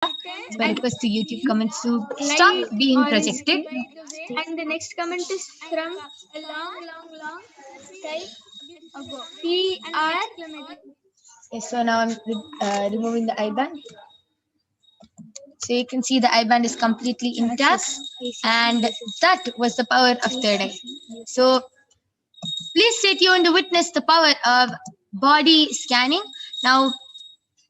So I request the YouTube comments to stop being projected. And the next comment is from a long time ago. PR. Yes, so now I'm removing the eye band. So you can see the eye band is completely intact, and that was the power of third eye. So please stay tuned to witness the power of body scanning. Now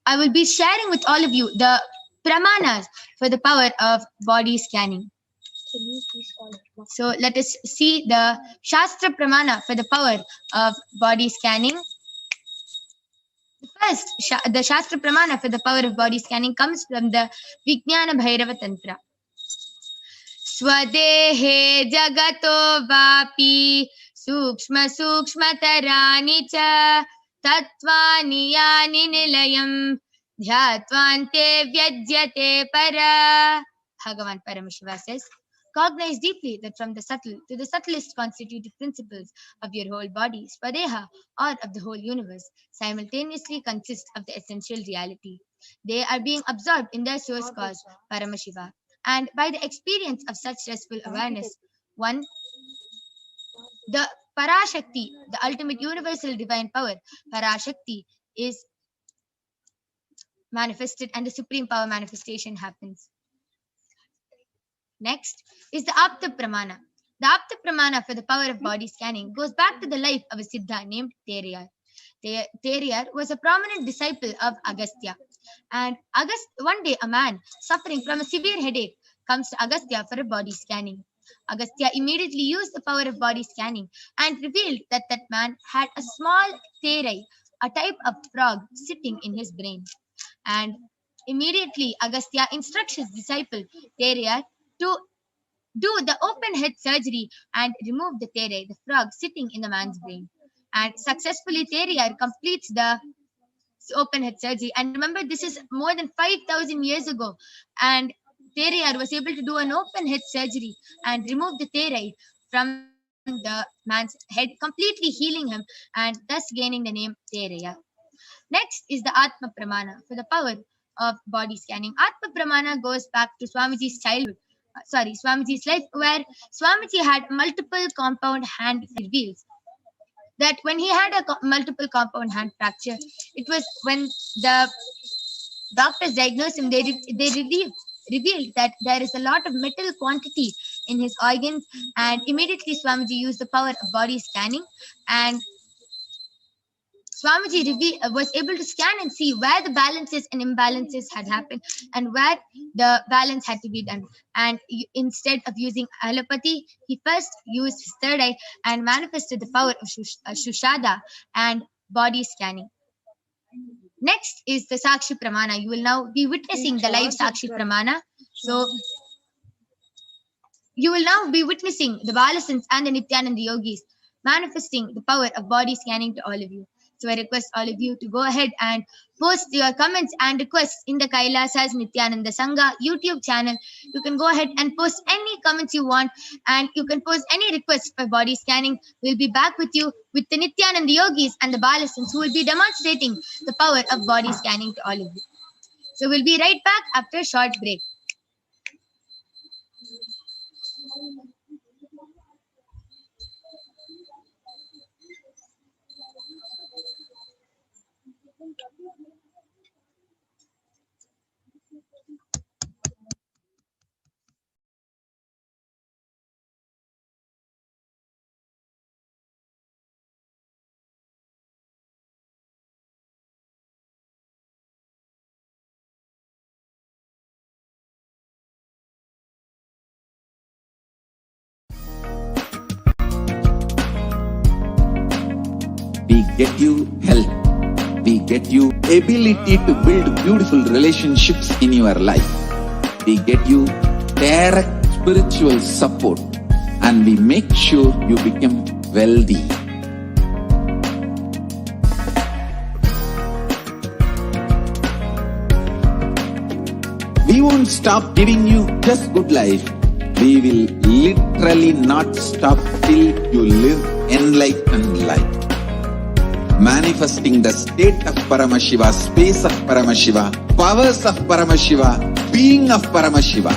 I will be sharing with all of you the pramanas for the power of body scanning. So let us see the Shastra Pramana for the power of body scanning. First, the Shastra Pramana for the power of body scanning comes from the Vijnana Bhairava Tantra. Swadehe jagato vapi sukshma sukshmatarani cha tattvani yani nilayam dhyatvante vyajyate para. Bhagavan Paramashiva says, cognize deeply that from the subtle to the subtlest constitutive principles of your whole body, Swadeha, or of the whole universe, simultaneously consist of the essential reality. They are being absorbed in their source cause, Paramashiva. And by the experience of such restful awareness, one, the Parashakti, the ultimate universal divine power, Parashakti, is manifested and the supreme power manifestation happens. Next is the Apta Pramana. The Apta Pramana for the power of body scanning goes back to the life of a Siddha named Teriyar. Teriyar was a prominent disciple of Agastya. And one day a man suffering from a severe headache comes to Agastya for a body scanning. Agastya immediately used the power of body scanning and revealed that that man had a small terai, a type of frog, sitting in his brain. And immediately Agastya instructs his disciple Teriyar to do the open head surgery and remove the terai, the frog sitting in the man's brain. And successfully Teriyar completes the open head surgery. And remember, this is more than 5,000 years ago. And Teriyar was able to do an open head surgery and remove the terai from the man's head, completely healing him and thus gaining the name Teriyar. Next is the Atma Pramana for the power of body scanning. Atma Pramana goes back to Swamiji's Swamiji's life, where Swamiji had multiple compound hand reveals. That when he had a multiple compound hand fracture, it was when the doctors diagnosed him, they revealed that there is a lot of metal quantity in his organs, and immediately Swamiji used the power of body scanning, and Swamiji was able to scan and see where the balances and imbalances had happened and where the balance had to be done. And instead of using allopathy, he first used his third eye and manifested the power of Shushada and body scanning. Next is the Sakshi Pramana. You will now be witnessing the live Sakshi Pramana. So you will now be witnessing the Balasans and the Nithyananda Yogis manifesting the power of body scanning to all of you. So I request all of you to go ahead and post your comments and requests in the Kailasa's Nithyananda Sangha YouTube channel. You can go ahead and post any comments you want, and you can post any requests for body scanning. We'll be back with you with the Nithyananda Yogis and the Balasans, who will be demonstrating the power of body scanning to all of you. So we'll be right back after a short break. We get you health. We get you ability to build beautiful relationships in your life. We get you direct spiritual support, and we make sure you become wealthy. We won't stop giving you just good life. We will literally not stop till you live enlightened life. Manifesting the state of Paramashiva, space of Paramashiva, powers of Paramashiva, being of Paramashiva.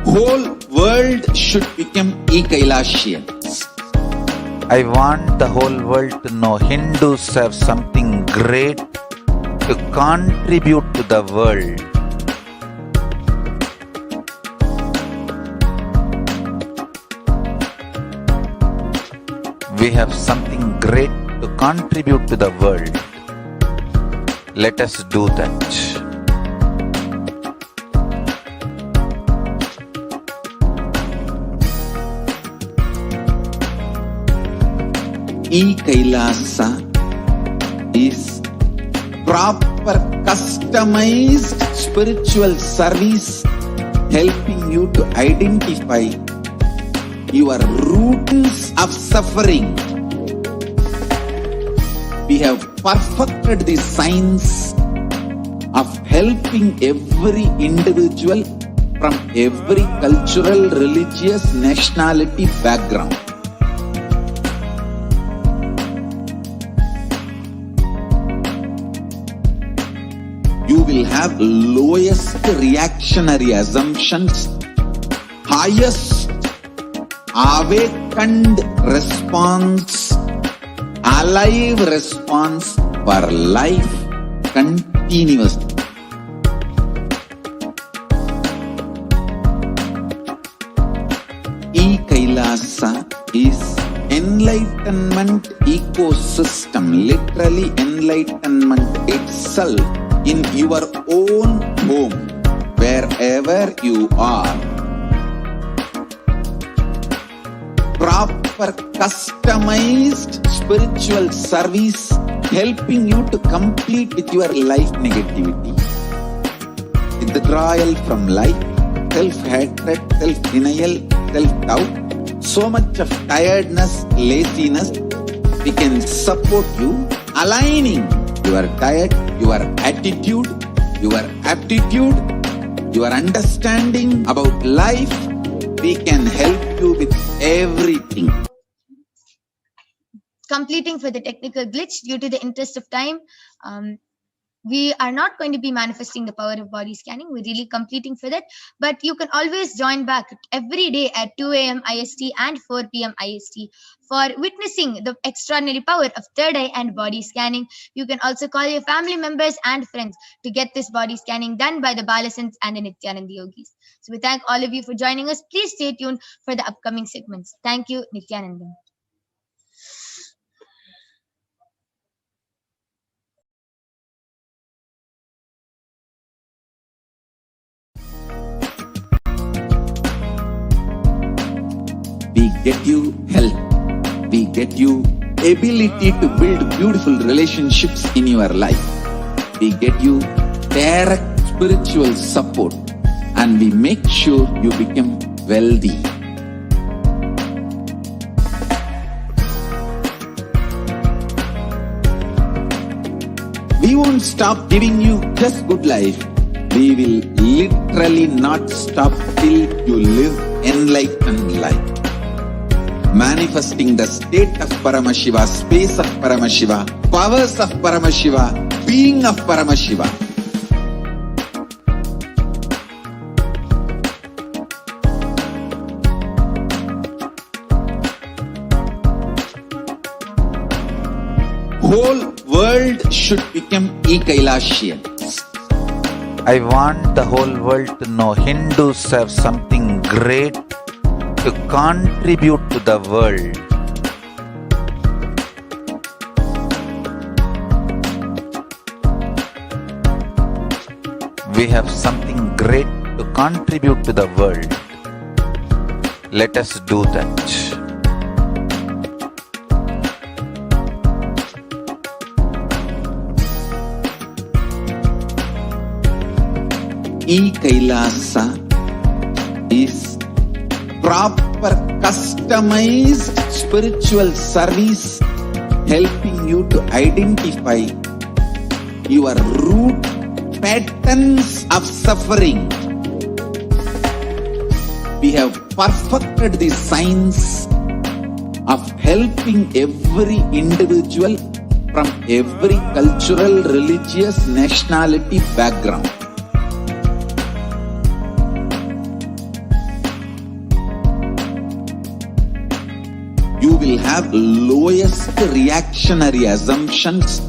Whole world should become e-Kailashians. I want the whole world to know Hindus have something great to contribute to the world. We have something great to contribute to the world. Let us do that. E-Kailasa is proper customized spiritual service helping you to identify your roots of suffering. We have perfected the science of helping every individual from every cultural, religious, nationality background. You will have lowest reactionary assumptions, highest awakened response, alive response for life continuously. E-Kailasa is enlightenment ecosystem, literally enlightenment itself in your own home, wherever you are. Proper customized spiritual service helping you to complete with your life negativity, withdrawal from life, self-hatred, self-denial, self-doubt, so much of tiredness, laziness. We can support you aligning your diet, your attitude, your aptitude, your understanding about life. We can help you with everything. Completing for the technical glitch due to the interest of time. We are not going to be manifesting the power of body scanning. We're really completing for that. But you can always join back every day at 2 a.m. IST and 4 p.m. IST for witnessing the extraordinary power of third eye and body scanning. You can also call your family members and friends to get this body scanning done by the Balasants and the Nithyananda Yogis. So we thank all of you for joining us. Please stay tuned for the upcoming segments. Thank you, Nithyananda. We get you help. We get you ability to build beautiful relationships in your life. We get you direct spiritual support, and we make sure you become wealthy. We won't stop giving you just good life. We will literally not stop till you live enlightened life. Manifesting the state of Paramashiva, space of Paramashiva, powers of Paramashiva, being of Paramashiva. Whole world should become e-Kailashians. I want the whole world to know Hindus have something great to contribute to the world. We have something great to contribute to the world. Let us do that. E-Kailasa is proper customized spiritual service helping you to identify your root patterns of suffering. We have perfected the science of helping every individual from every cultural, religious, nationality background. You will have lowest reactionary assumptions,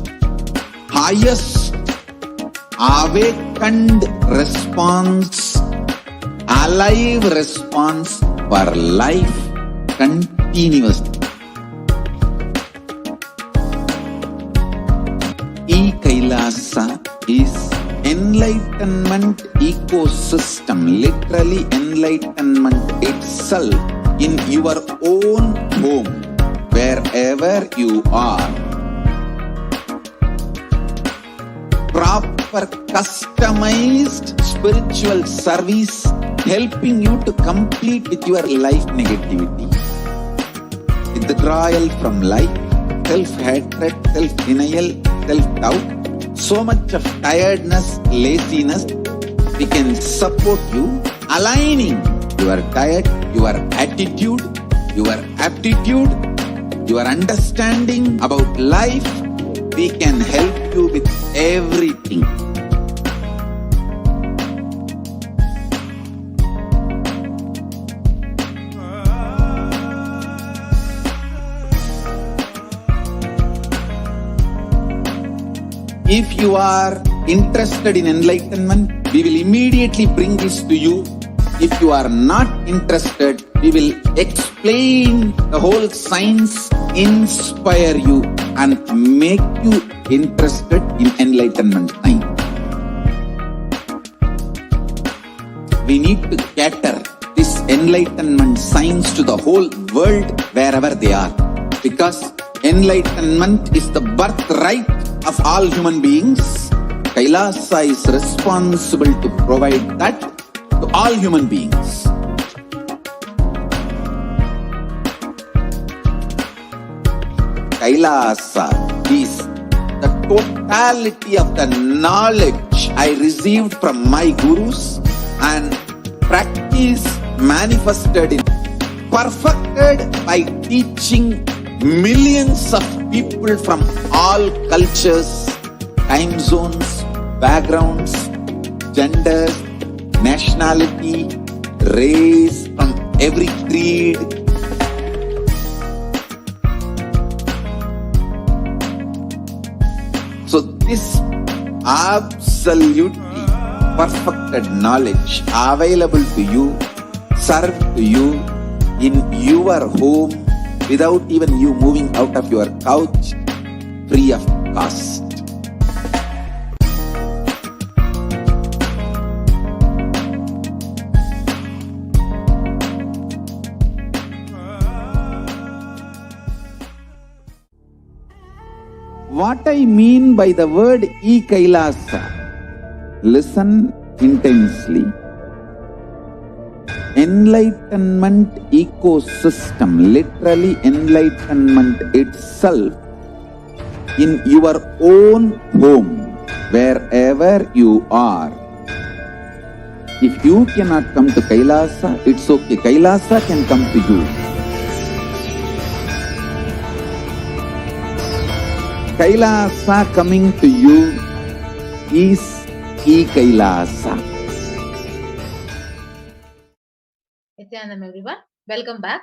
highest awakened response, alive response for life continuously. E-Kailasa is enlightenment ecosystem, literally enlightenment itself in your own home, wherever you are. Proper customized spiritual service helping you to complete with your life negativity, withdrawal from life, self-hatred, self-denial, self-doubt, so much of tiredness, laziness. We can support you aligning your diet, your attitude, your aptitude, your understanding about life. We can help you with everything. If you are interested in enlightenment, we will immediately bring this to you. If you are not interested, we will explain the whole science, inspire you and make you interested in enlightenment science. We need to cater this enlightenment science to the whole world wherever they are, because enlightenment is the birthright of all human beings. Kailasa is responsible to provide that to all human beings. Kailasa is the totality of the knowledge I received from my gurus and practice manifested in, perfected by teaching millions of people from all cultures, time zones, backgrounds, genders, nationality, race, from every creed. So this absolutely perfected knowledge available to you, served to you in your home without even you moving out of your couch, free of cost. What I mean by the word E-Kailasa, listen intensely. Enlightenment ecosystem, literally enlightenment itself in your own home, wherever you are. If you cannot come to Kailasa, it's okay. Kailasa can come to you. Kailasa coming to you is E-Kailasa. Nithyanandam, everyone. Welcome back.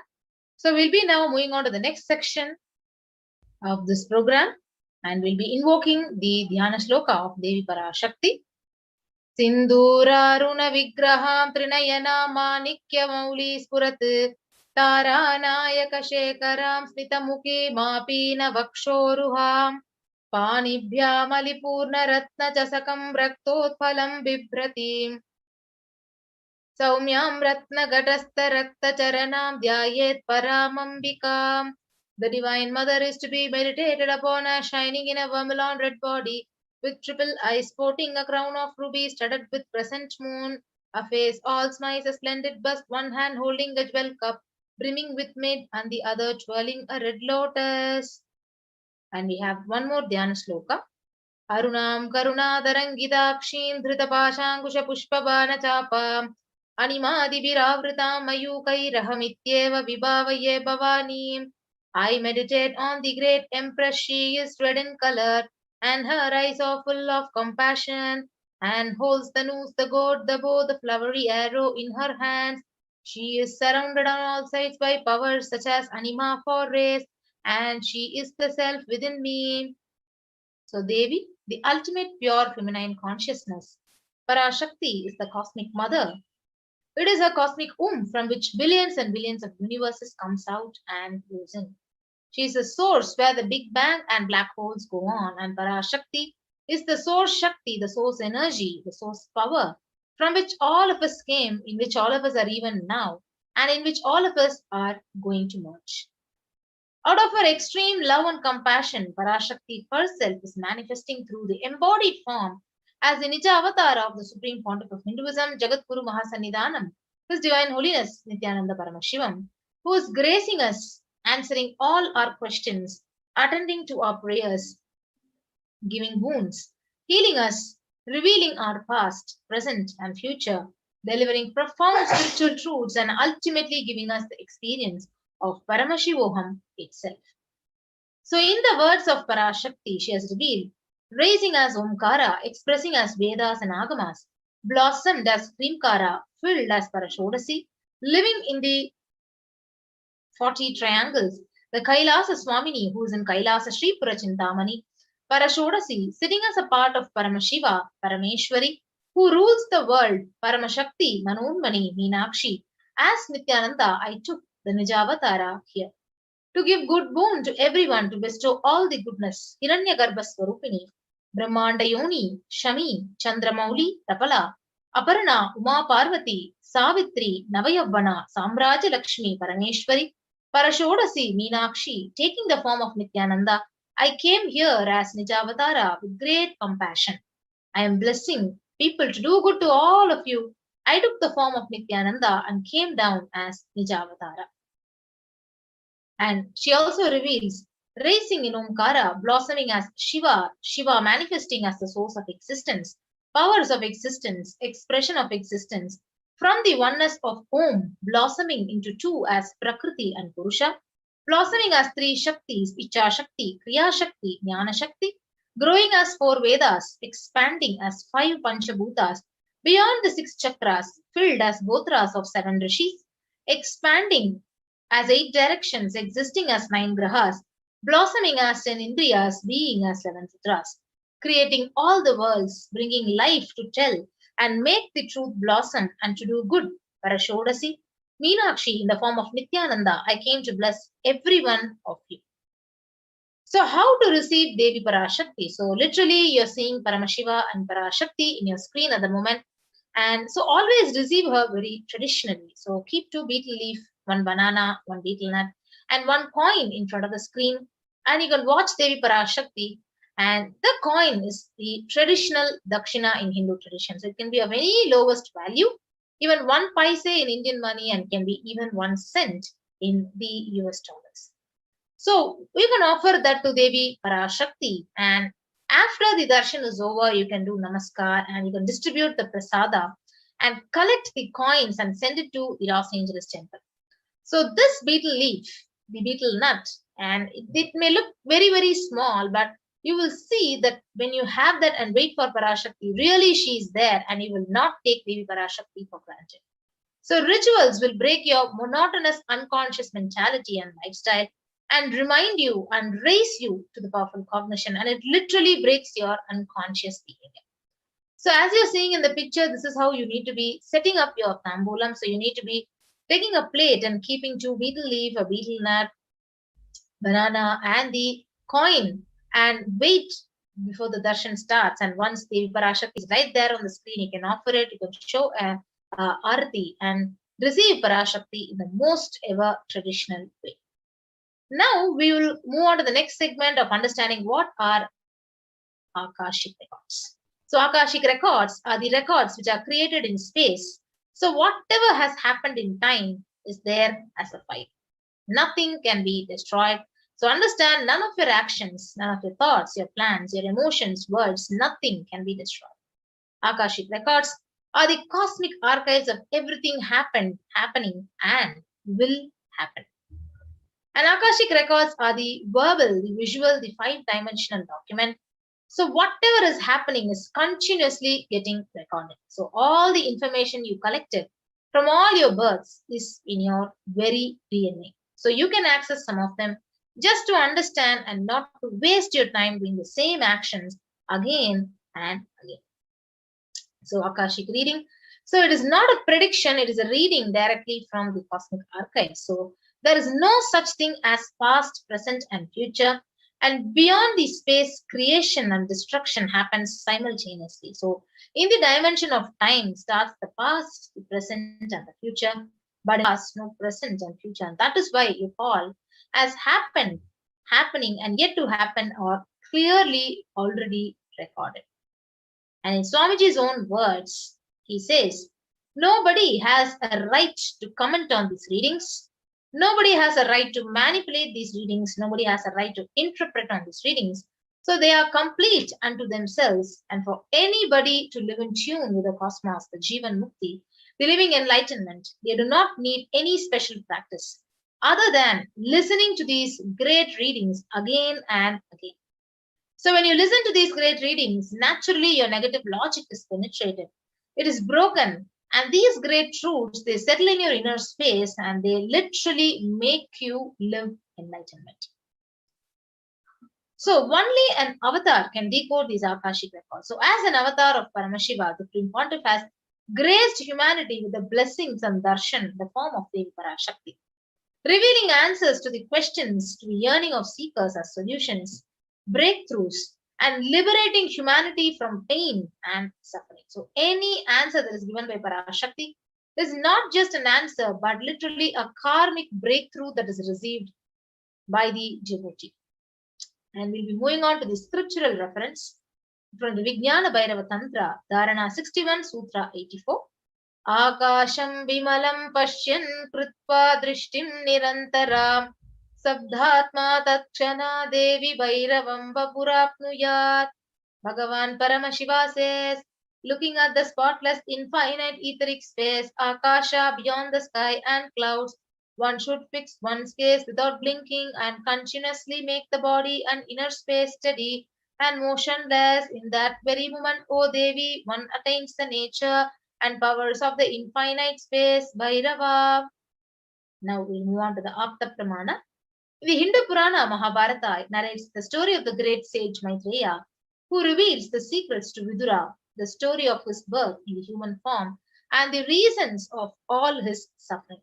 So we'll be now moving on to the next section of this program, and we'll be invoking the Dhyana Shloka of Devi Parashakti. Sindhuraruna Vigraham Trinayana Manikya Mauli Spurat Taranayaka Shekaram Smitamuki Mapina Vakshoruham Panibhya Malipurna Ratna Chasakam Raktotphalam Bibratim Saumyam Ratna Gatastha Rakta Charanam Dhyayet Paramambikam. The Divine Mother is to be meditated upon as shining in a vermilion red body, with triple eyes sporting a crown of rubies studded with crescent moon, a face all smiles, a splendid bust, one hand holding a jewel cup brimming with mid and the other twirling a red lotus. And we have one more Dhyana Shloka. Arunam Karunadarangidakshin Dhritapashangusha Pushpabana Chapam Animadibhiravritam mayukairahamityeva vibhavaye bhavanim. I meditate on the great empress. She is red in color, and her eyes are full of compassion, and holds the noose, the gourd, the bow, the flowery arrow in her hands. She is surrounded on all sides by powers such as anima for race, and she is the self within me. So Devi, the ultimate pure feminine consciousness. Parashakti is the cosmic mother. It is a cosmic womb from which billions and billions of universes comes out and flows in. She is the source where the Big Bang and black holes go on, and Parashakti is the source Shakti, the source energy, the source power, from which all of us came, in which all of us are even now, and in which all of us are going to merge. Out of her extreme love and compassion, Parashakti herself is manifesting through the embodied form as the Nija avatar of the Supreme Pontiff of Hinduism, Jagadguru Mahasannidhanam, His Divine Holiness Nithyananda Paramashivam, who is gracing us, answering all our questions, attending to our prayers, giving wounds, healing us, revealing our past, present, and future, delivering profound spiritual truths, and ultimately giving us the experience of Paramashivoham itself. So, in the words of Parashakti, she has revealed, raising as Omkara, expressing as Vedas and Agamas, blossomed as Krimkara, filled as Parashodasi, living in the 40 triangles, the Kailasa Swamini, who is in Kailasa Sri Purachintamani, Parashodasi, sitting as a part of Paramashiva, Parameshwari, who rules the world, Paramashakti, Manonmani, Meenakshi. As Nithyananda, I took the Nijavatara here to give good boon to everyone, to bestow all the goodness. Hiranyagarbha Swarupini, Brahmanda Yoni, Shami, Chandramauli, Tapala, Aparna, Uma Parvati, Savitri, Navayavana, Samraja Lakshmi, Parameshwari, Parashodasi, Meenakshi, taking the form of Nithyananda, I came here as Nijavatara with great compassion. I am blessing people to do good to all of you. I took the form of Nithyananda and came down as Nijavatara. And she also reveals, racing in Omkara, blossoming as Shiva, Shiva manifesting as the source of existence, powers of existence, expression of existence, from the oneness of Om, blossoming into two as Prakriti and Purusha, blossoming as three Shaktis, Icha Shakti, Kriya Shakti, Jnana Shakti, growing as four Vedas, expanding as five Panchabhutas, beyond the six chakras, filled as Gotras of seven Rishis, expanding as eight directions, existing as nine grahas, blossoming as 10 indriyas, being as 7 sutras, creating all the worlds, bringing life to tell and make the truth blossom and to do good. Parashodasi, Meenakshi, in the form of Nithyananda, I came to bless every one of you. So, how to receive Devi Parashakti? So, literally, you're seeing Paramashiva and Parashakti in your screen at the moment. And so, always receive her very traditionally. So, keep 2 betel leaf, 1 banana, 1 betel nut, and 1 coin in front of the screen. And you can watch Devi Parashakti. And the coin is the traditional dakshina in Hindu tradition. So, it can be a very lowest value, even 1 paise in Indian money, and can be even 1 cent in the US dollars. So we can offer that to Devi Parashakti, and after the darshan is over, you can do namaskar and you can distribute the prasada and collect the coins and send it to the Los Angeles temple. So this betel leaf, the betel nut, and it may look very, very small, but you will see that when you have that and wait for Parashakti, really she is there and you will not take Devi Parashakti for granted. So rituals will break your monotonous unconscious mentality and lifestyle and remind you and raise you to the powerful cognition, and it literally breaks your unconscious behavior. So as you're seeing in the picture, this is how you need to be setting up your tambulam. So you need to be taking a plate and keeping 2 betel leaf, a betel nut, banana, and the coin, and wait before the darshan starts. And once Devi Parashakti is right there on the screen, you can offer it, you can show a arati and receive Parashakti in the most ever traditional way. Now we will move on to the next segment of understanding what are Akashic records. So Akashic records are the records which are created in space. So whatever has happened in time is there as a file. Nothing can be destroyed. So understand, none of your actions, none of your thoughts, your plans, your emotions, words, nothing can be destroyed. Akashic records are the cosmic archives of everything happening, and will happen. And Akashic records are the verbal, the visual, the five-dimensional document. So whatever is happening is continuously getting recorded. So all the information you collected from all your births is in your very DNA. So you can access some of them just to understand and not to waste your time doing the same actions again and again. So Akashic reading. So it is not a prediction, it is a reading directly from the cosmic archive. So there is no such thing as past, present, and future. And beyond the space, creation and destruction happens simultaneously. So in the dimension of time starts the past, the present, and the future. But in the past, no present and future. And that is why you call as happened, happening, and yet to happen are clearly already recorded. And in Swamiji's own words, he says, nobody has a right to comment on these readings. Nobody has a right to manipulate these readings. Nobody has a right to interpret on these readings. So they are complete unto themselves. And for anybody to live in tune with the cosmos, the Jivan Mukti, the living enlightenment, they do not need any special practice other than listening to these great readings again and again. So when you listen to these great readings, naturally your negative logic is penetrated. It is broken. And these great truths, they settle in your inner space and they literally make you live enlightenment. So only an avatar can decode these Akashic records. So as an avatar of Paramashiva, the Supreme Pontiff has graced humanity with the blessings and darshan in the form of Devi Parashakti, revealing answers to the questions to the yearning of seekers as solutions, breakthroughs, and liberating humanity from pain and suffering. So any answer that is given by Parashakti is not just an answer, but literally a karmic breakthrough that is received by the devotee. And we'll be moving on to the scriptural reference from the Vijnana Bhairava Tantra, Dharana 61, Sutra 84. Akasham vimalam pashyan krutva drishtim nirantaram Sabdhatma tatchana devi bhairavam vapurapnuyat. Bhagavan Paramashiva says, looking at the spotless infinite etheric space, Akasha beyond the sky and clouds, one should fix one's gaze without blinking and continuously make the body and inner space steady and motionless. In that very moment, O Devi, one attains the nature and powers of the infinite space, Bhairava. Now we move on to the Apta Pramana. The Hindu Purana Mahabharata narrates the story of the great sage Maitreya, who reveals the secrets to Vidura, the story of his birth in the human form, and the reasons of all his suffering.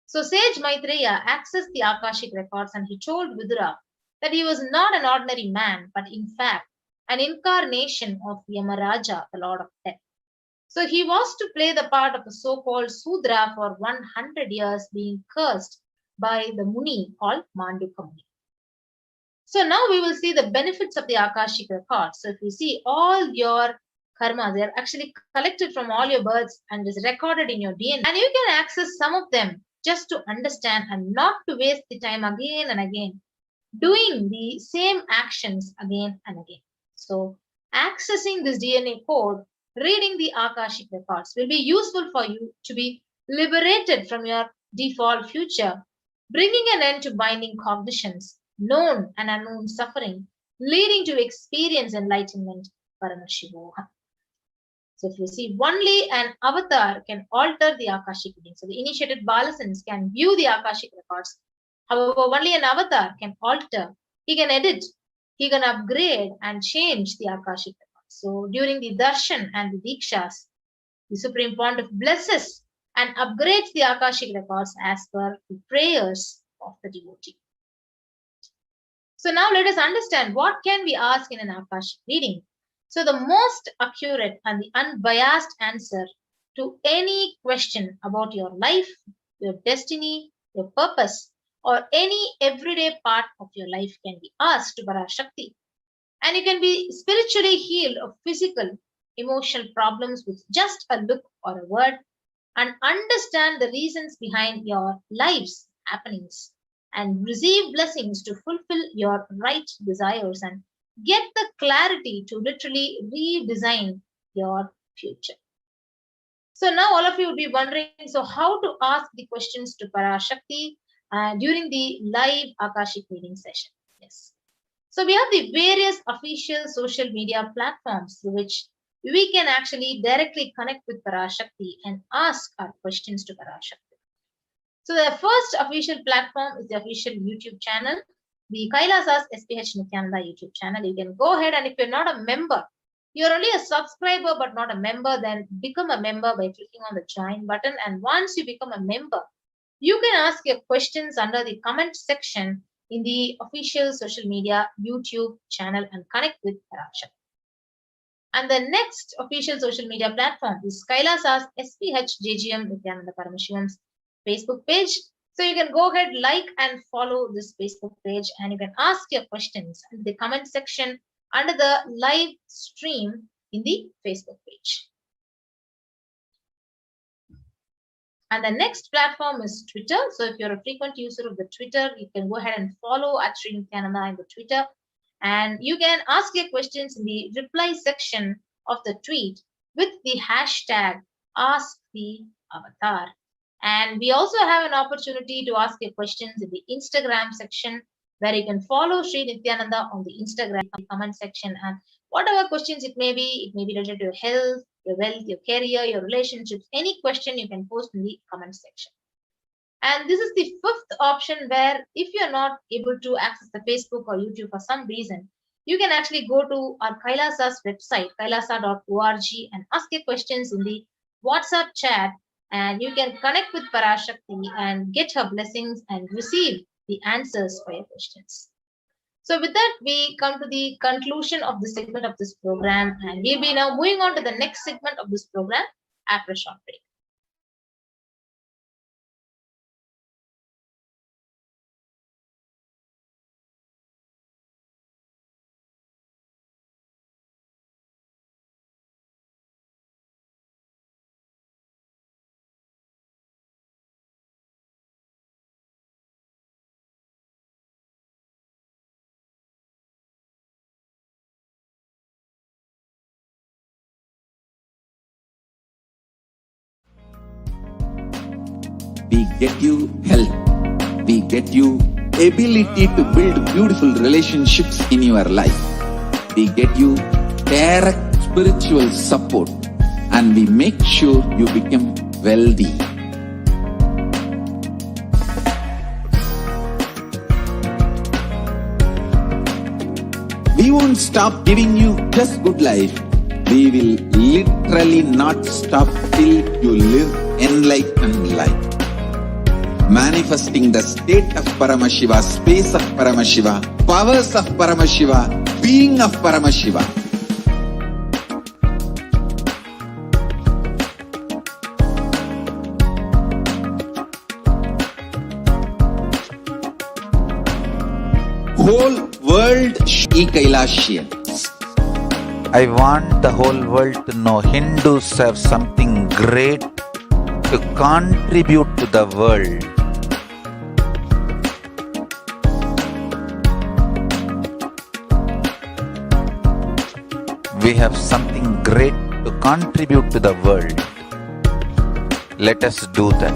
So sage Maitreya accessed the Akashic records and he told Vidura that he was not an ordinary man, but in fact an incarnation of Yamaraja, the Lord of Death. So he was to play the part of a so-called Sudra for 100 years, being cursed by the Muni called Manduka Muni. So now we will see the benefits of the Akashic records. So if you see all your karma, they are actually collected from all your births and is recorded in your DNA. And you can access some of them just to understand and not to waste the time again and again doing the same actions again and again. So accessing this DNA code, reading the Akashic records will be useful for you to be liberated from your default future, bringing an end to binding cognitions, known and unknown suffering, leading to experience enlightenment, Paramashivoham. So if you see, only an avatar can alter the Akashic reading. So the initiated Balasans can view the Akashic records. However, only an avatar can alter. He can edit, he can upgrade and change the Akashic records. So during the darshan and the dikshas, the Supreme Pontiff blesses and upgrades the Akashic records as per the prayers of the devotee. So now let us understand what can we ask in an Akashic reading. So the most accurate and the unbiased answer to any question about your life, your destiny, your purpose, or any everyday part of your life can be asked to Parashakti. And you can be spiritually healed of physical, emotional problems with just a look or a word, and understand the reasons behind your life's happenings and receive blessings to fulfill your right desires and get the clarity to literally redesign your future. So now all of you would be wondering, so how to ask the questions to Parashakti during the live Akashic reading session? Yes. So we have the various official social media platforms through which we can actually directly connect with Parashakti and ask our questions to Parashakti. So the first official platform is the official YouTube channel, the Kailasa's HDH Nithyananda YouTube channel. You can go ahead, and if you're not a member, you're only a subscriber but not a member, then become a member by clicking on the join button. And once you become a member, you can ask your questions under the comment section in the official social media YouTube channel and connect with Parashakti. And the next official social media platform is Kailasa's HDH Nithyananda Paramashivam Facebook page. So you can go ahead, like and follow this Facebook page, and you can ask your questions in the comment section under the live stream in the Facebook page. And the next platform is Twitter. So if you're a frequent user of the Twitter, you can go ahead and follow at Sri Nithyananda in the Twitter. And you can ask your questions in the reply section of the tweet with the hashtag AskTheAvatar. And we also have an opportunity to ask your questions in the Instagram section, where you can follow Sri Nithyananda on the Instagram comment section. And whatever questions it may be related to your health, your wealth, your career, your relationships, any question you can post in the comment section. And this is the fifth option, where if you're not able to access the Facebook or YouTube for some reason, you can actually go to our Kailasa's website, kailasa.org, and ask your questions in the WhatsApp chat, and you can connect with Parashakti and get her blessings and receive the answers for your questions. So with that, we come to the conclusion of the segment of this program, and we'll be now moving on to the next segment of this program after a short break. We get you health. We get you ability to build beautiful relationships in your life. We get you direct spiritual support, and we make sure you become wealthy. We won't stop giving you just good life. We will literally not stop till you live enlightened life. Manifesting the state of Paramashiva, space of Paramashiva, powers of Paramashiva, being of Paramashiva. Whole world e-Kailashians. I want the whole world to know Hindus have something great to contribute to the world. We have something great to contribute to the world. Let us do that.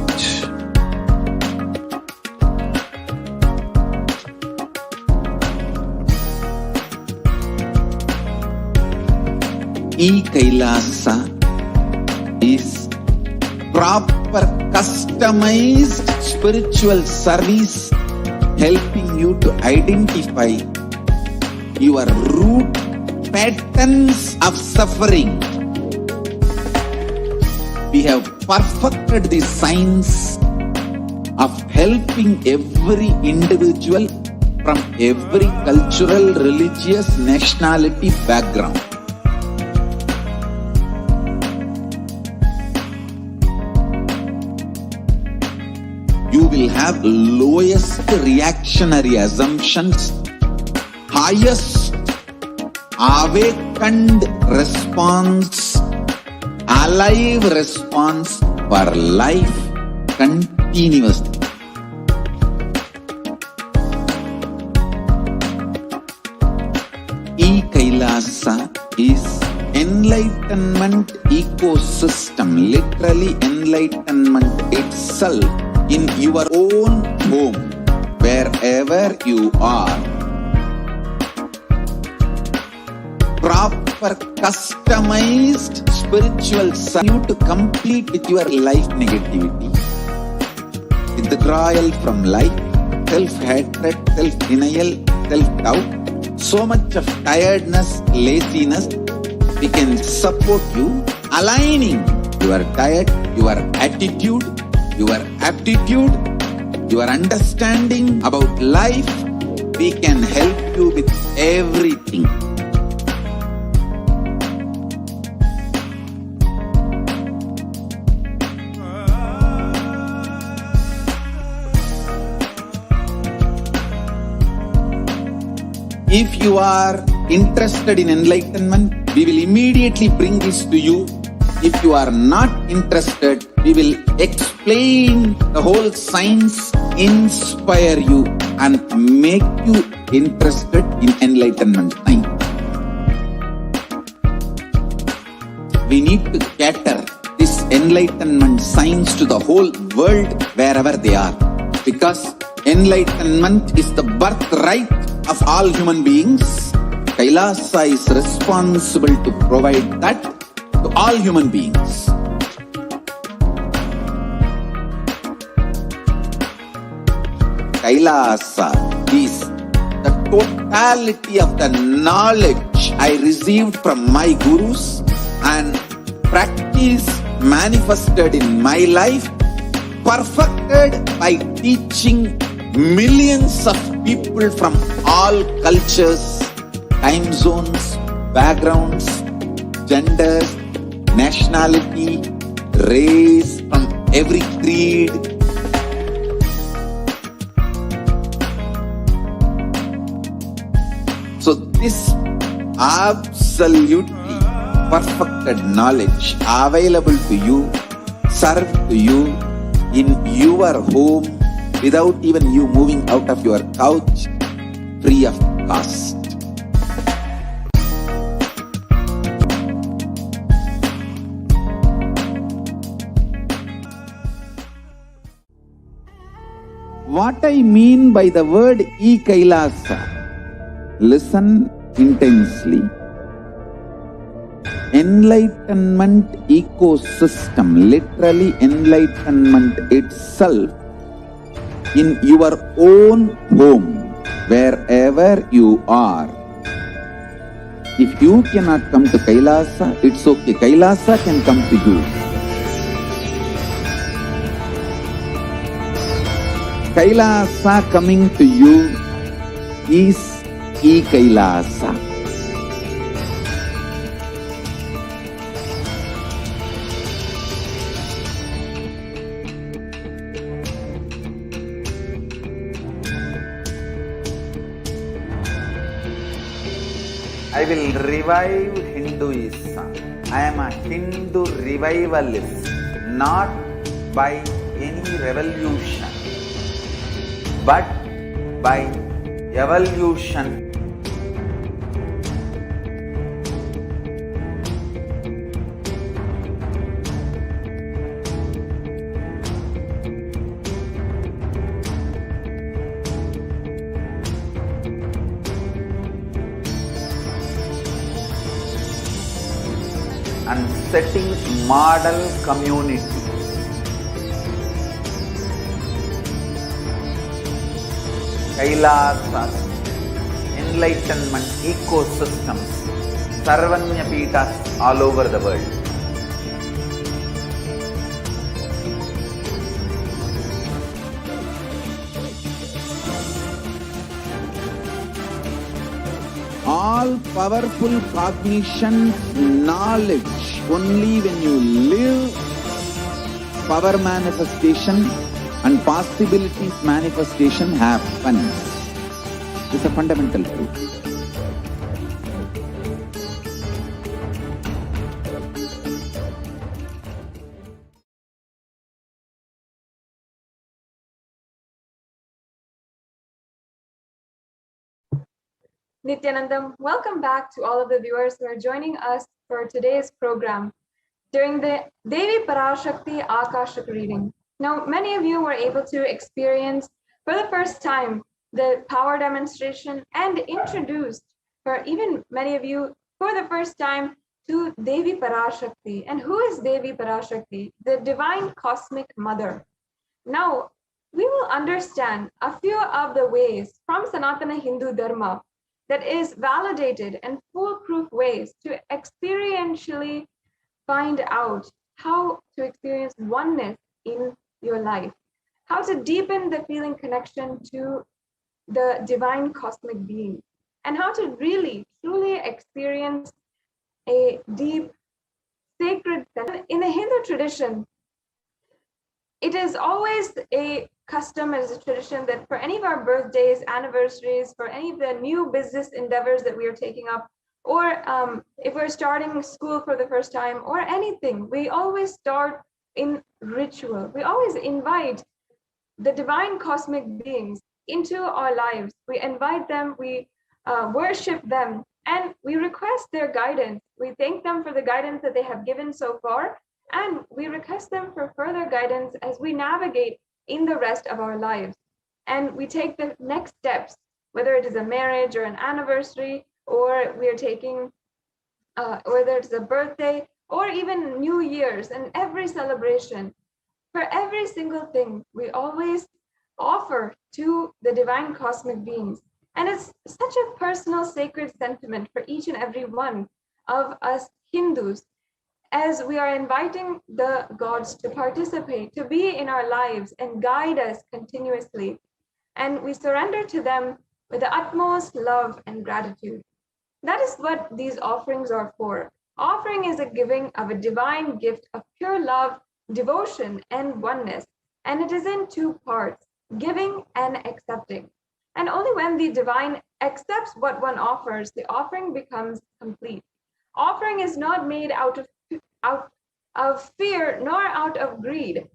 E-Kailasa is proper customized spiritual service, helping you to identify your root patterns of suffering. We have perfected the science of helping every individual from every cultural, religious, nationality background. You will have lowest reactionary assumptions, highest awakened response, alive response for life continuously. E-Kailasa is enlightenment enlightenment ecosystem, literally enlightenment itself, in your own home, wherever you are. Proper customized spiritual you to complete with your life negativity, withdrawal from life, self-hatred, self-denial, self-doubt, so much of tiredness, laziness. We can support you, aligning your diet, your attitude, your aptitude, your understanding about life. We can help you with everything. If you are interested in enlightenment, we will immediately bring this to you. If you are not interested, we will explain the whole science, inspire you and make you interested in enlightenment science. We need to cater this enlightenment science to the whole world wherever they are, because enlightenment is the birthright of all human beings. Kailasa is responsible to provide that to all human beings. Kailasa is the totality of the knowledge I received from my gurus and practice manifested in my life, perfected by teaching millions of people from all cultures, time zones, backgrounds, genders, nationality, race, from every creed. So this absolutely perfected knowledge available to you, served to you in your home, without even you moving out of your couch, free of cost. What I mean by the word e-Kailasa, listen intensely. Enlightenment ecosystem, literally enlightenment itself, in your own home, wherever you are. If you cannot come to Kailasa, it's okay. Kailasa can come to you. Kailasa coming to you is e-Kailasa. I will revive Hinduism. I am a Hindu revivalist, not by any revolution, but by evolution. And setting model community. Kailasa, enlightenment ecosystems, Sarvanya Pitas all over the world. All powerful cognition, knowledge, only when you live power manifestation and possibilities manifestation happens. It's a fundamental truth. Nithyanandam, welcome back to all of the viewers who are joining us for today's program during the Devi Parashakti Akashic reading. Now, many of you were able to experience for the first time the power demonstration and introduced, for even many of you, for the first time to Devi Parashakti. And who is Devi Parashakti? The divine cosmic mother. Now, we will understand a few of the ways from Sanatana Hindu Dharma that is validated and foolproof ways to experientially find out how to experience oneness in your life, how to deepen the feeling connection to the divine cosmic being, and how to really, truly experience a deep, sacred sense. In the Hindu tradition, it is always a custom, as a tradition, that for any of our birthdays, anniversaries, for any of the new business endeavors that we are taking up, or if we're starting school for the first time or anything, we always start in ritual. We always invite the divine cosmic beings into our lives. We invite them, we worship them, and we request their guidance. We thank them for the guidance that they have given so far, and we request them for further guidance as we navigate in the rest of our lives. And we take the next steps, whether it is a marriage or an anniversary, or we are taking, whether it's a birthday or even New Year's, and every celebration. For every single thing, we always offer to the divine cosmic beings. And it's such a personal, sacred sentiment for each and every one of us Hindus, as we are inviting the gods to participate, to be in our lives and guide us continuously. And we surrender to them with the utmost love and gratitude. That is what these offerings are for. Offering is a giving of a divine gift of pure love, devotion, and oneness. And it is in two parts, giving and accepting. And only when the divine accepts what one offers, the offering becomes complete. Offering is not made out of fear nor out of greed.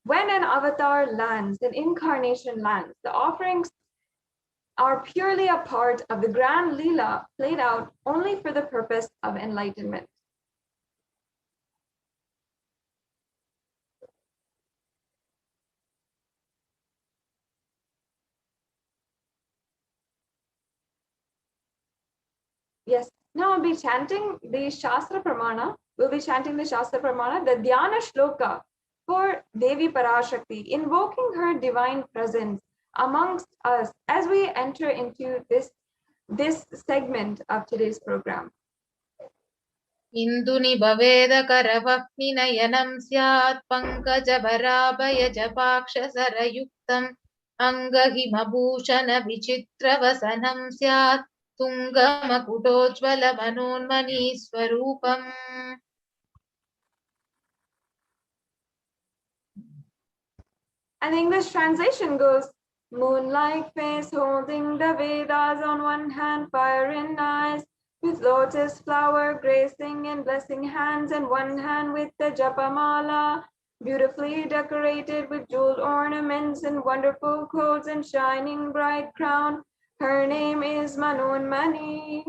When an avatar lands, an incarnation lands, the offerings are purely a part of the grand Leela played out only for the purpose of enlightenment. Yes, now I'll be chanting the Shastra Pramana. We'll be chanting the Shastra Pramana, the Dhyana Shloka for Devi Parashakti, invoking her divine presence amongst us as we enter into this segment of today's program. Induni bhaveda karavakni nayanam syat pankaja bharabhaya japaksha sarayuktam angahimabhushana vichitra vasanam syat tungama kutojvala manonmani swarupam. And the English translation goes, moon-like face holding the Vedas on one hand, fire in eyes, with lotus flower gracing in blessing hands, and one hand with the Japamala, beautifully decorated with jeweled ornaments and wonderful clothes and shining bright crown. Her name is Manonmani.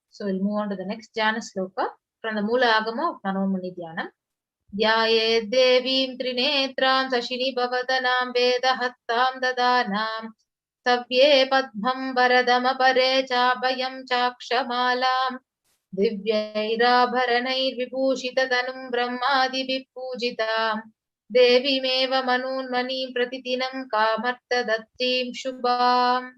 So we'll move on to the next Jnana Sloka from the Mula Agama of Manonmani Dhyanam. Dhyaye devim trinetram sashini bhavatanaam vedahattam dadanam savye padmam varadam apare chabhayam chakshamalam divyairabharanair vibhushita tanum brahmadi vippujitam devimeva manunmani pratitinam kamarta datrim shubham.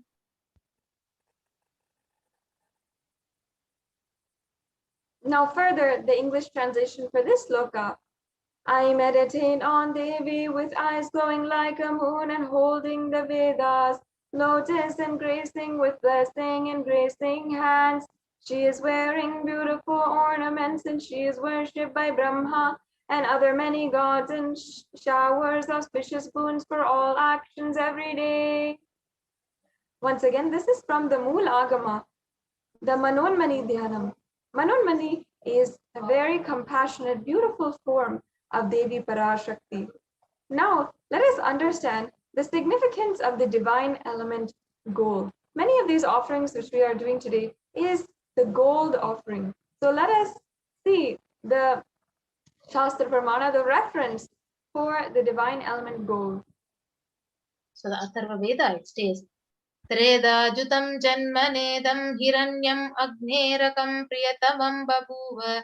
Now further, the English translation for this sloka. I meditate on Devi with eyes glowing like a moon and holding the Vedas, lotus and gracing with blessing and gracing hands. She is wearing beautiful ornaments and she is worshipped by Brahma and other many gods and showers auspicious boons for all actions every day. Once again, this is from the Mool Agama, the Manonmani Dhyanam. Manonmani is a very compassionate, beautiful form of Devi Parashakti. Now, let us understand the significance of the divine element gold. Many of these offerings which we are doing today is the gold offering. So let us see the Shastra Pramana, the reference for the divine element gold. So the Atharva Veda, it states, Treda jutam janmanedam hiranyam agnerakam priyatamam babuva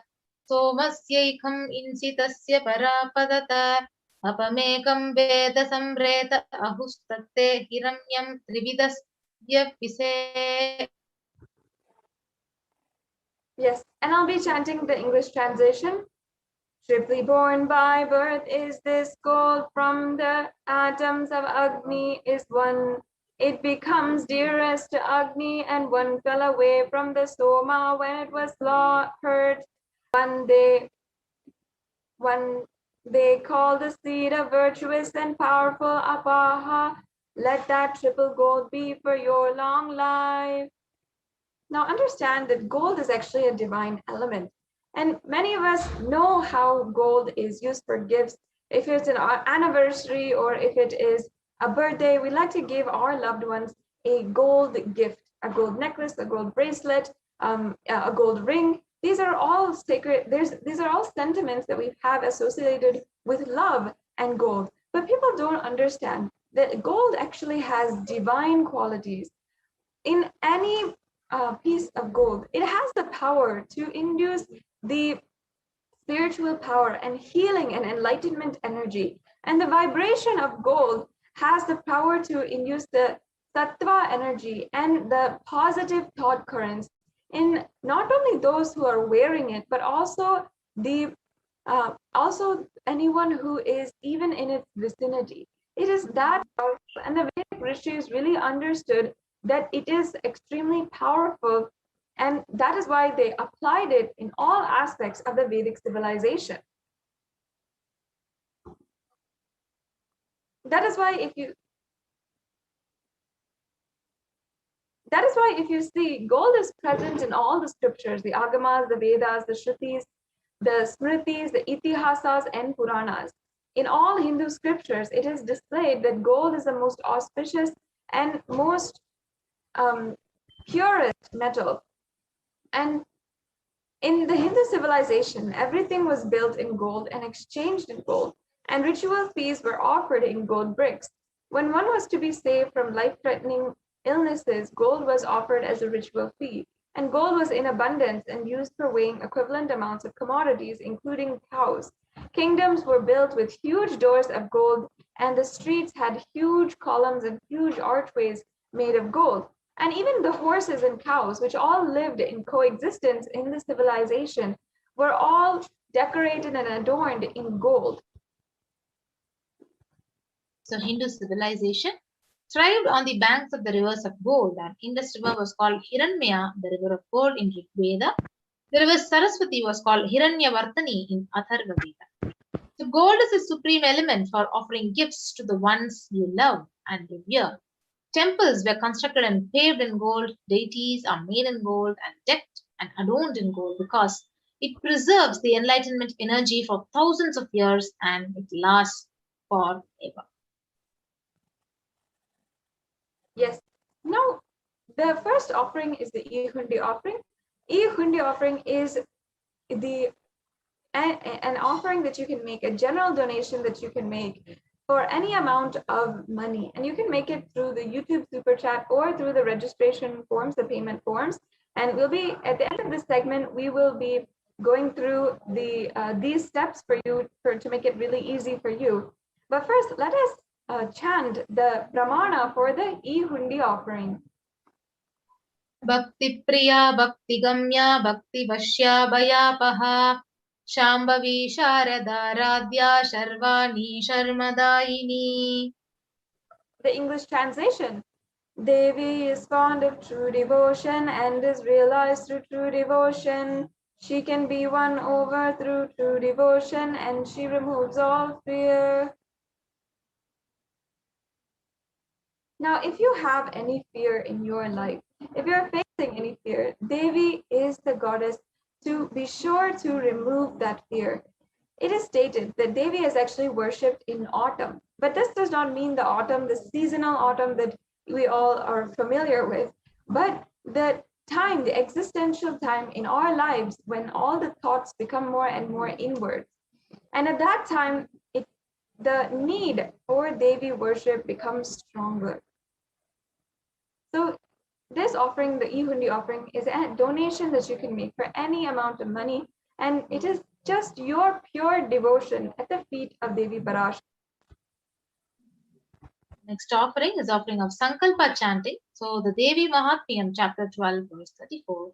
somasyaikham insitasya parapadata apamekam veda samreta ahustatte hiranyam trividasya vise. Yes, and I'll be chanting the English translation. Triply born by birth is this gold, from the atoms of Agni is one. It becomes dearest to Agni, and one fell away from the Soma when it was heard. One they call the seed of virtuous and powerful Apaha. Let that triple gold be for your long life. Now understand that gold is actually a divine element. And many of us know how gold is used for gifts. If it's an anniversary or if it is a birthday, we like to give our loved ones a gold gift, a gold necklace, a gold bracelet, a gold ring. These are all sacred. These are all sentiments that we have associated with love and gold. But people don't understand that gold actually has divine qualities. In any piece of gold, it has the power to induce the spiritual power and healing and enlightenment energy. And the vibration of gold has the power to induce the sattva energy and the positive thought currents in not only those who are wearing it, but also anyone who is even in its vicinity. It is that powerful, and the Vedic rishis really understood that it is extremely powerful, and that is why they applied it in all aspects of the Vedic civilization. That is why if you see, gold is present in all the scriptures, the Agamas, the Vedas, the Shrutis, the Smritis, the Itihasas, and Puranas. In all Hindu scriptures, it is displayed that gold is the most auspicious and most purest metal. And in the Hindu civilization, everything was built in gold and exchanged in gold, and ritual fees were offered in gold bricks. When one was to be saved from life-threatening illnesses, gold was offered as a ritual fee, and gold was in abundance and used for weighing equivalent amounts of commodities, including cows. Kingdoms were built with huge doors of gold, and the streets had huge columns and huge archways made of gold. And even the horses and cows, which all lived in coexistence in the civilization, were all decorated and adorned in gold. So Hindu civilization thrived on the banks of the rivers of gold. And Indus River was called Hiranyama, the river of gold in Rig Veda. The river Saraswati was called Hiranyavartani in Atharva Veda. So gold is a supreme element for offering gifts to the ones you love and revere. Temples were constructed and paved in gold. Deities are made in gold and decked and adorned in gold because it preserves the enlightenment energy for thousands of years and it lasts forever. Yes. Now, the first offering is the E-Hundi offering. E-Hundi offering is an offering that you can make, a general donation that you can make for any amount of money. And you can make it through the YouTube Super Chat or through the registration forms, the payment forms. And we'll be, at the end of this segment, we will be going through these steps for you to make it really easy for you. But first, let us chant the Pramana for the E-Hundi offering. Bhakti Priya, Bhakti Gamya, Bhakti Vashya, Bhayapaha, Shambhavi Sharada Radhya, Sharvani Sharmadayini. The English translation. Devi is fond of true devotion and is realized through true devotion. She can be won over through true devotion, and she removes all fear. Now, if you have any fear in your life, if you're facing any fear, Devi is the goddess to be sure to remove that fear. It is stated that Devi is actually worshipped in autumn, but this does not mean the autumn, the seasonal autumn that we all are familiar with, but the time, the existential time in our lives when all the thoughts become more and more inward. And at that time, the need for Devi worship becomes stronger. So this offering, the Ihundi offering, is a donation that you can make for any amount of money, and it is just your pure devotion at the feet of Devi Parashakti. Next offering is offering of Sankalpa chanting. So the Devi Mahatmyam, chapter 12, verse 34,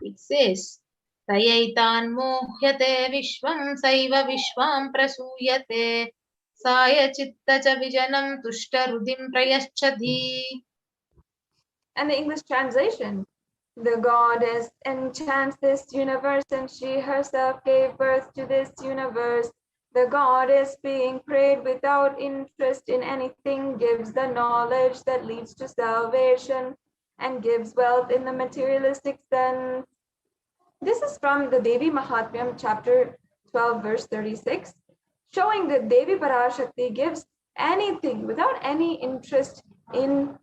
it says, Tayaitan mohyate vishvam saiva vishvam prasuyate saya chitta cha vijanam tushta rudim prayaschadhi. And the English translation, the goddess enchants this universe and she herself gave birth to this universe. The goddess being prayed without interest in anything gives the knowledge that leads to salvation and gives wealth in the materialistic sense. This is from the Devi Mahatmyam chapter 12 verse 36, showing that Devi Parashakti gives anything without any interest in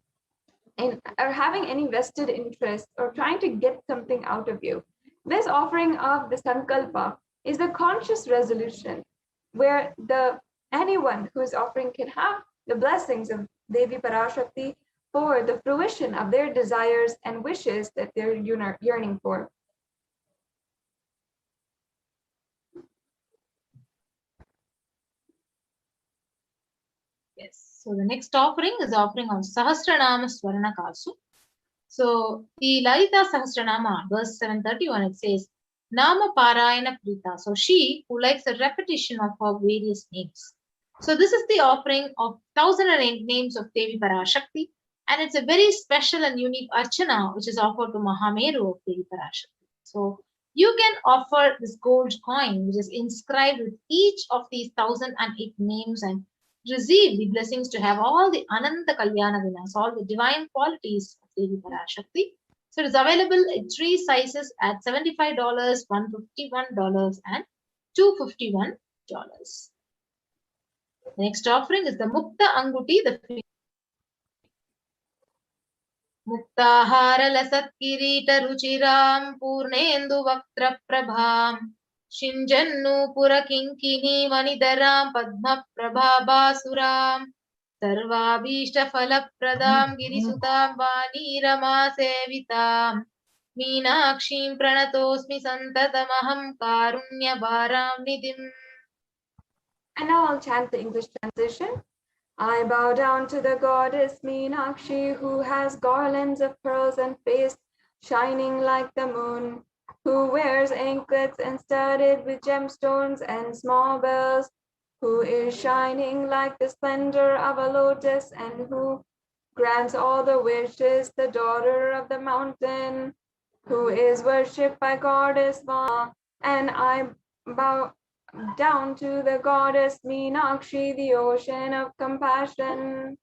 or having any vested interest or trying to get something out of you. This offering of the Sankalpa is a conscious resolution where anyone who is offering can have the blessings of Devi Parashakti for the fruition of their desires and wishes that they're yearning for. Yes. So the next offering is offering of Sahasranama Swarnakasu. So the Lalita Sahasranama, verse 731, it says, Nama Parayana Prita. So she who likes the repetition of her various names. So this is the offering of 1008 names of Devi Parashakti, and it's a very special and unique archana which is offered to Mahameru of Devi Parashakti. So you can offer this gold coin which is inscribed with each of these 1008 names and receive the blessings to have all the Ananta Kalyana Gunas, all the divine qualities of Devi Parashakti. So it is available in 3 sizes at $75, $151, and $251. The next offering is the Mukta Anguti, the Muktahara Lasat Kirita Ruchiram Purnendu Vaktra Prabham Shinjannu Pura Kinkini Vanidaram Padma Prabhabasuram Sarvabhishta Falapradam Girisutam Vanirama Sevitam Meenakshim Pranatosmi Santatamaham Karunya Varam Nidhim. And now I'll chant the English translation. I bow down to the goddess Meenakshi, who has garlands of pearls and face shining like the moon, who wears anklets and studded with gemstones and small bells, who is shining like the splendor of a lotus, and who grants all the wishes, the daughter of the mountain, who is worshipped by goddess Ma. And I bow down to the goddess Meenakshi, the ocean of compassion.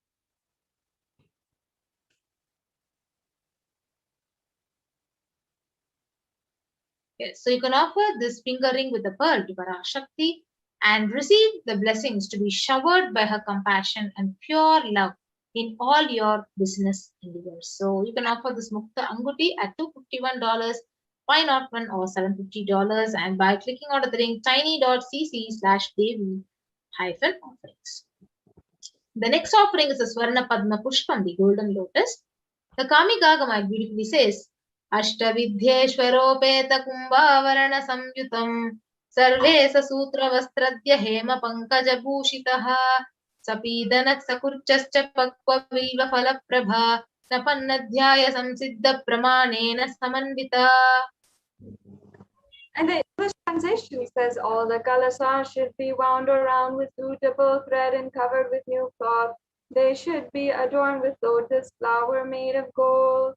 Yes, so you can offer this finger ring with a pearl to Parashakti and receive the blessings to be showered by her compassion and pure love in all your business endeavors. So you can offer this Mukta Anguti at $251, $501 or $750, and by clicking on the link tiny.cc/Devi-offerings. The next offering is the Swarna Padma Pushpam, the golden lotus. The Kamikagama beautifully says, Ashtavidhyeshwaropeta Kumbhavarana Samyutam Sarve Sutra Vastradya Hema Pankaja Bhushitaha Sapidanat Sakurchascha Pakva Viva Falaprabha Napannadhyaya Samsiddha Pramanena Samandita. And the English translation says, all the kalasas should be wound around with suitable thread and covered with new cloth. They should be adorned with lotus flower made of gold.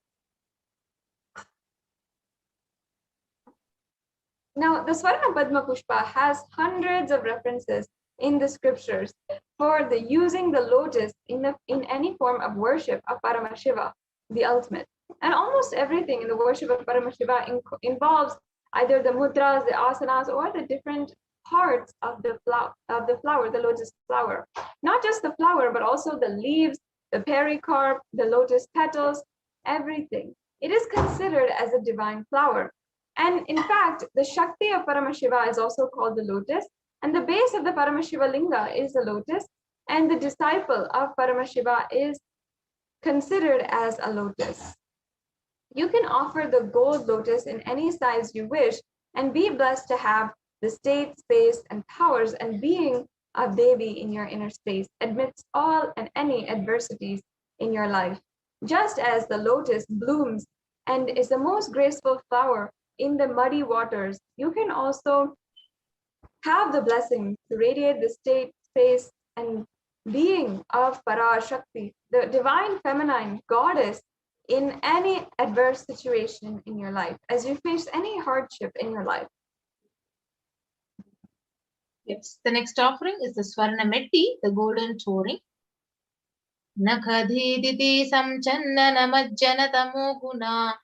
Now, the Swarna Padma Pushpa has hundreds of references in the scriptures for the using the lotus in any form of worship of Paramashiva, the ultimate. And almost everything in the worship of Paramashiva involves either the mudras, the asanas, or the different parts of the flower, the lotus flower. Not just the flower, but also the leaves, the pericarp, the lotus petals, everything. it is considered as a divine flower. And in fact, the Shakti of Paramashiva is also called the lotus, and the base of the Paramashiva linga is the lotus, and the disciple of Paramashiva is considered as a lotus. You can offer the gold lotus in any size you wish and be blessed to have the state, space, and powers and being of Devi in your inner space amidst all and any adversities in your life. Just as the lotus blooms and is the most graceful flower in the muddy waters, you can also have the blessing to radiate the state, space, and being of Parashakti, the divine feminine goddess, in any adverse situation in your life, as you face any hardship in your life. Yes, the next offering is the Swarna Metti, the golden touring. Nakhadhiditi samchanna namajjana tamo guna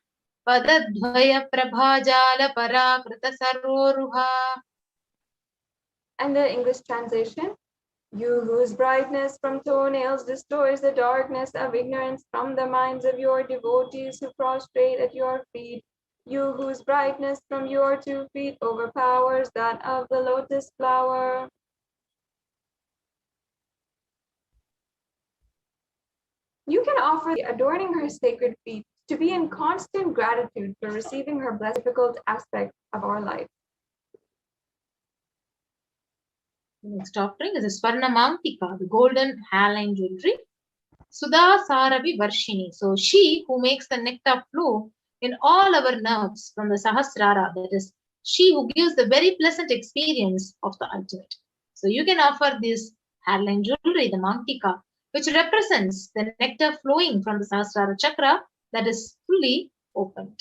padadvaya prabhajala parakrita saroruha. And the English translation: you whose brightness from toenails destroys the darkness of ignorance from the minds of your devotees who prostrate at your feet, you whose brightness from your 2 feet overpowers that of the lotus flower. You can offer adorning her sacred feet to be in constant gratitude for receiving her blessed difficult aspect of our life. The next offering is a Swarna Mantika, the golden hairline jewelry. Sudha Saravi Varshini. So she who makes the nectar flow in all our nerves from the Sahasrara, that is, she who gives the very pleasant experience of the ultimate. So you can offer this hairline jewelry, the Mantika, which represents the nectar flowing from the Sahasrara chakra that is fully opened.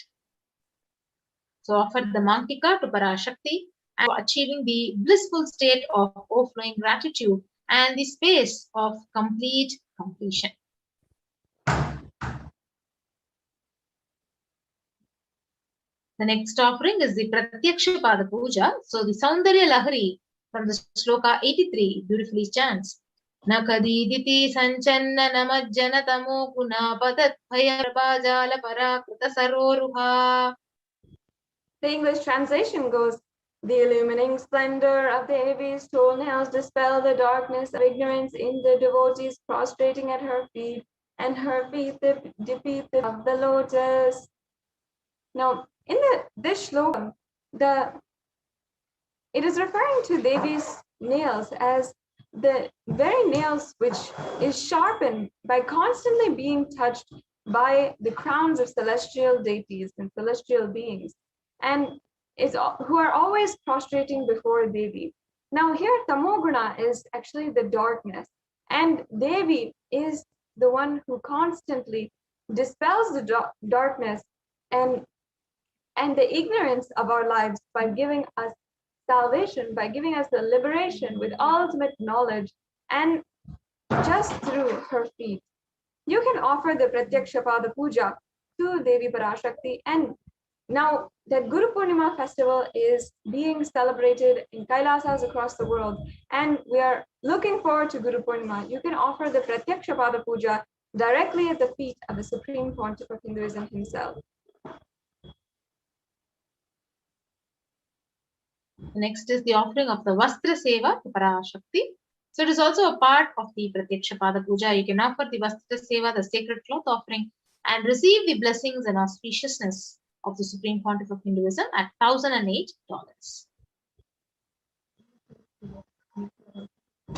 So offer the Mantika to Parashakti and achieving the blissful state of overflowing gratitude and the space of complete completion. The next offering is the Pratyaksha Pada Puja. So the Saundarya Lahari from the Shloka 83 beautifully chants. Nakadiditi sanchanna namajjana tamo guna padat bhaya prabhajala parakrita saroruha. The English translation goes, the illumining splendor of Devi's toenails dispel the darkness of ignorance in the devotees prostrating at her feet, and her feet defeat the of the lotus. Now, in this shloka, it is referring to Devi's nails as the very nails which is sharpened by constantly being touched by the crowns of celestial deities and celestial beings, and who are always prostrating before Devi. Now here, Tamoguna is actually the darkness, and Devi is the one who constantly dispels the darkness and the ignorance of our lives by giving us salvation, by giving us the liberation with ultimate knowledge, and just through her feet. You can offer the Pratyaksha Pada Puja to Devi Parashakti. And now that Guru Purnima festival is being celebrated in Kailasas across the world, and we are looking forward to Guru Purnima, you can offer the Pratyaksha Pada Puja directly at the feet of the Supreme Pontiff of Hinduism himself. Next is the offering of the Vastra Seva to Parashakti. So it is also a part of the Pratyaksha Pada Puja. You can offer the Vastra Seva, the sacred cloth offering, and receive the blessings and auspiciousness of the Supreme Pontiff of Hinduism at $1,008.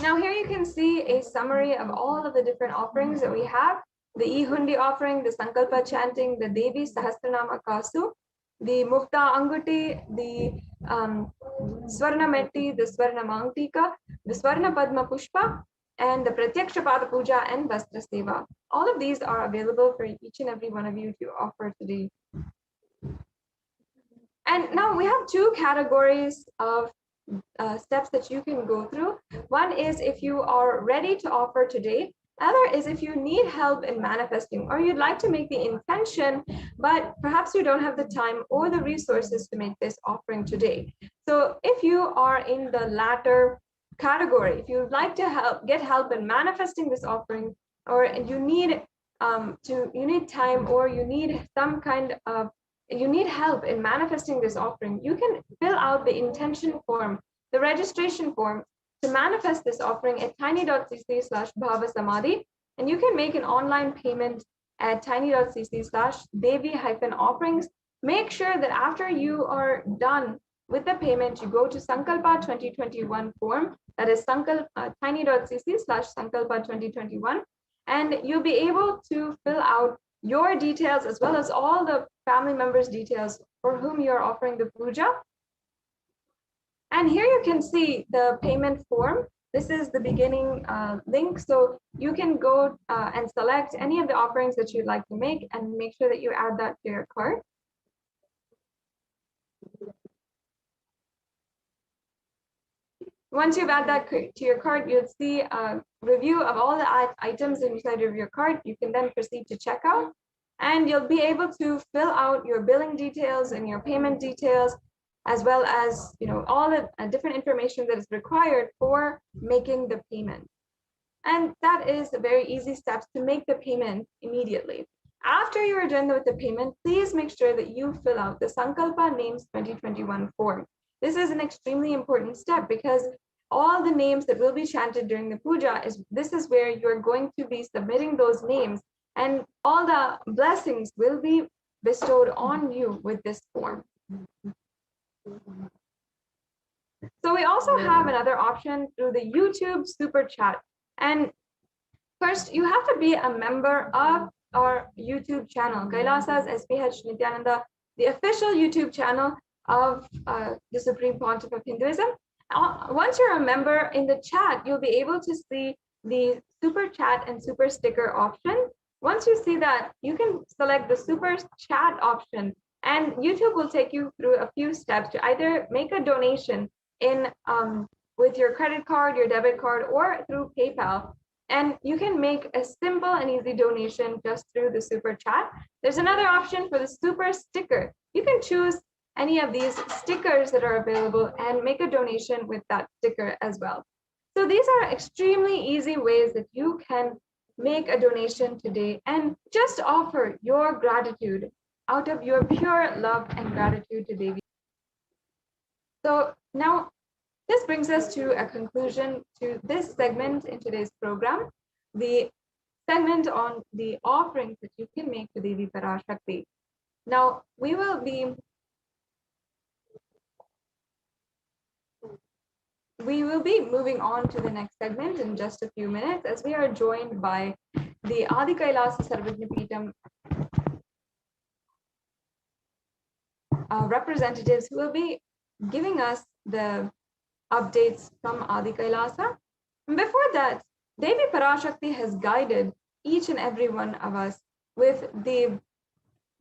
Now here you can see a summary of all of the different offerings that we have. The Ihundi offering, the Sankalpa chanting, the Devi Sahasranama Kasu, the Mukta Anguti, the Swarna Metti, the Swarna Mantika, the Swarna Padma Pushpa, and the Pratyaksha Pada Puja and Vastra Seva. All of these are available for each and every one of you to offer today. And now we have two categories of steps that you can go through. One is if you are ready to offer today. Other is if you need help in manifesting, or you'd like to make the intention, but perhaps you don't have the time or the resources to make this offering today. So if you are in the latter category, if you'd like to get help in manifesting this offering, or you need you need time, or you need some kind of, you need help in manifesting this offering, you can fill out the intention form, the registration form to manifest this offering at tiny.cc/bhavasamadhi, and you can make an online payment at tiny.cc/devi-offerings. Make sure that after you are done with the payment, you go to Sankalpa 2021 form, that is tiny.cc/Sankalpa 2021, and you'll be able to fill out your details as well as all the family members' details for whom you're offering the puja. And here you can see the payment form. This is the beginning link, so you can go and select any of the offerings that you'd like to make and make sure that you add that to your cart. Once you've added that to your cart, you'll see a review of all the items inside of your cart. You can then proceed to checkout, and you'll be able to fill out your billing details and your payment details, as well as all the different information that is required for making the payment. And that is a very easy steps to make the payment immediately. After you are done with the payment, please make sure that you fill out the Sankalpa Names 2021 form. This is an extremely important step because all the names that will be chanted during the puja this is where you're going to be submitting those names, and all the blessings will be bestowed on you with this form. So we also have another option through the YouTube Super Chat. And first, you have to be a member of our YouTube channel, Kailasa's HDH Nithyananda, the official YouTube channel of the Supreme Pontiff of Hinduism. Once you're a member, in the chat, you'll be able to see the Super Chat and Super Sticker option. Once you see that, you can select the Super Chat option, and YouTube will take you through a few steps to either make a donation in with your credit card, your debit card, or through PayPal. And you can make a simple and easy donation just through the Super Chat. There's another option for the Super Sticker. You can choose any of these stickers that are available and make a donation with that sticker as well. So these are extremely easy ways that you can make a donation today and just offer your gratitude out of your pure love and gratitude to Devi. So now this brings us to a conclusion to this segment in today's program, the segment on the offerings that you can make to Devi Parashakti. Now we will be moving on to the next segment in just a few minutes, as we are joined by the Adi Kailasa Sarvajna Peetham representatives who will be giving us the updates from Adi Kailasa. And before that, Devi Parashakti has guided each and every one of us with the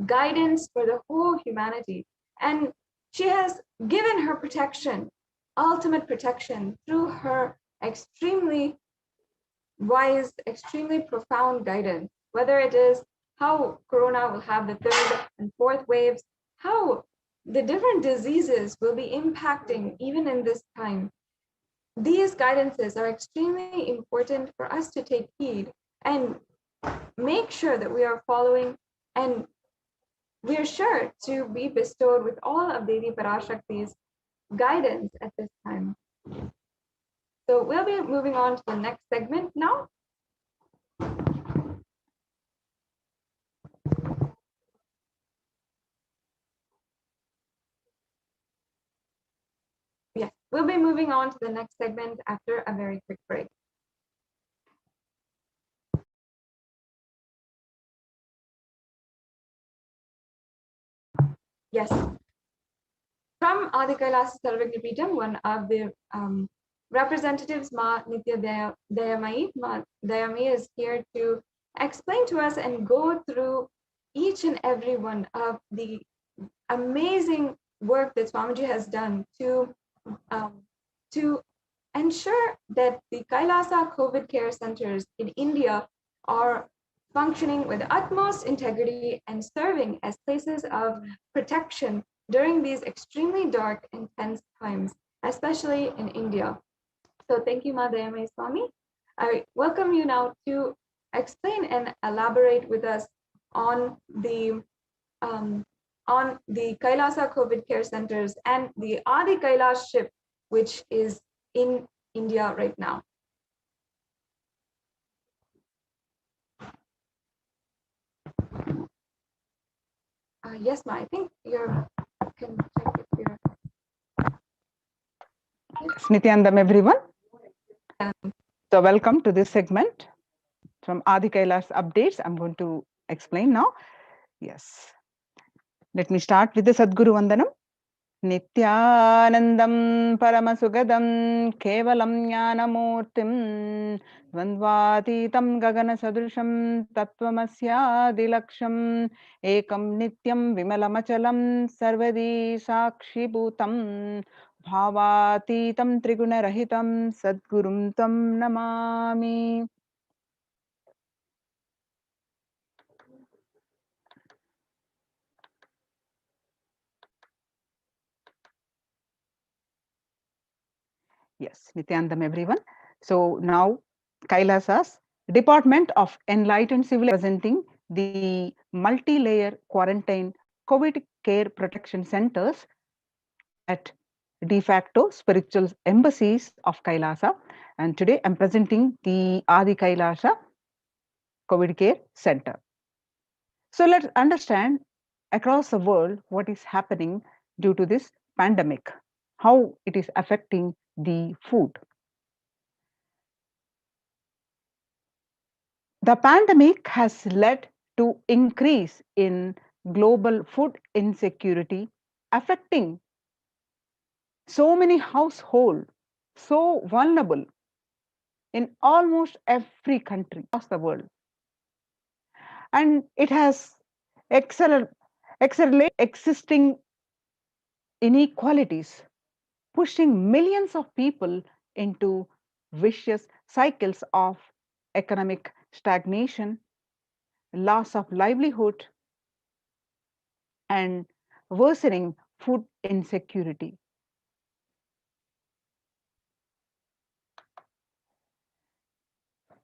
guidance for the whole humanity. And she has given her protection, ultimate protection, through her extremely wise, extremely profound guidance, whether it is how Corona will have the third and fourth waves, how the different diseases will be impacting even in this time. These guidances are extremely important for us to take heed and make sure that we are following, and we are sure to be bestowed with all of Devi Parashakti's guidance at this time. So we'll be moving on to the next segment now. Yes, we'll be moving on to the next segment after a very quick break. Yes. From Adi Kailasa Sarvajna Peetham, one of the representatives, Ma Nitya Dayamayi. Ma Dayamayi is here to explain to us and go through each and every one of the amazing work that Swamiji has done to ensure that the Kailasa COVID care centers in India are functioning with utmost integrity and serving as places of protection during these extremely dark and tense times, especially in India. So thank you, Ma Dayamayi Swami. I welcome you now to explain and elaborate with us on the Kailasa COVID care centers and the Adi Kailash ship, which is in India right now. Yes, Ma, I think you can check if you're. Nithyanandam, everyone. So welcome to this segment from Adi Kailash updates. I'm going to explain now. Yes. Let me start with the Sadguru Vandanam. Nithyanandam Paramashivoham Kevalam Jnanamurtim Dvandvatitam Gagana Sadrisham Tattvamasya Dilaksham Ekam Nityam Vimalamachalam Sarvadi Sakshi Bhutam Bhavatitam Triguna Rahitam Sadgurum Tam Namami. Yes, Nithyanandam, everyone. So now Kailasa's Department of Enlightened Civilization presenting the multi-layer quarantine COVID care protection centers at de facto spiritual embassies of Kailasa. And today I'm presenting the Adi Kailasa COVID care center. So let's understand across the world what is happening due to this pandemic, how it is affecting the food. The pandemic has led to increase in global food insecurity, affecting so many households, so vulnerable in almost every country across the world. And it has accelerated existing inequalities, pushing millions of people into vicious cycles of economic stagnation, loss of livelihood, and worsening food insecurity.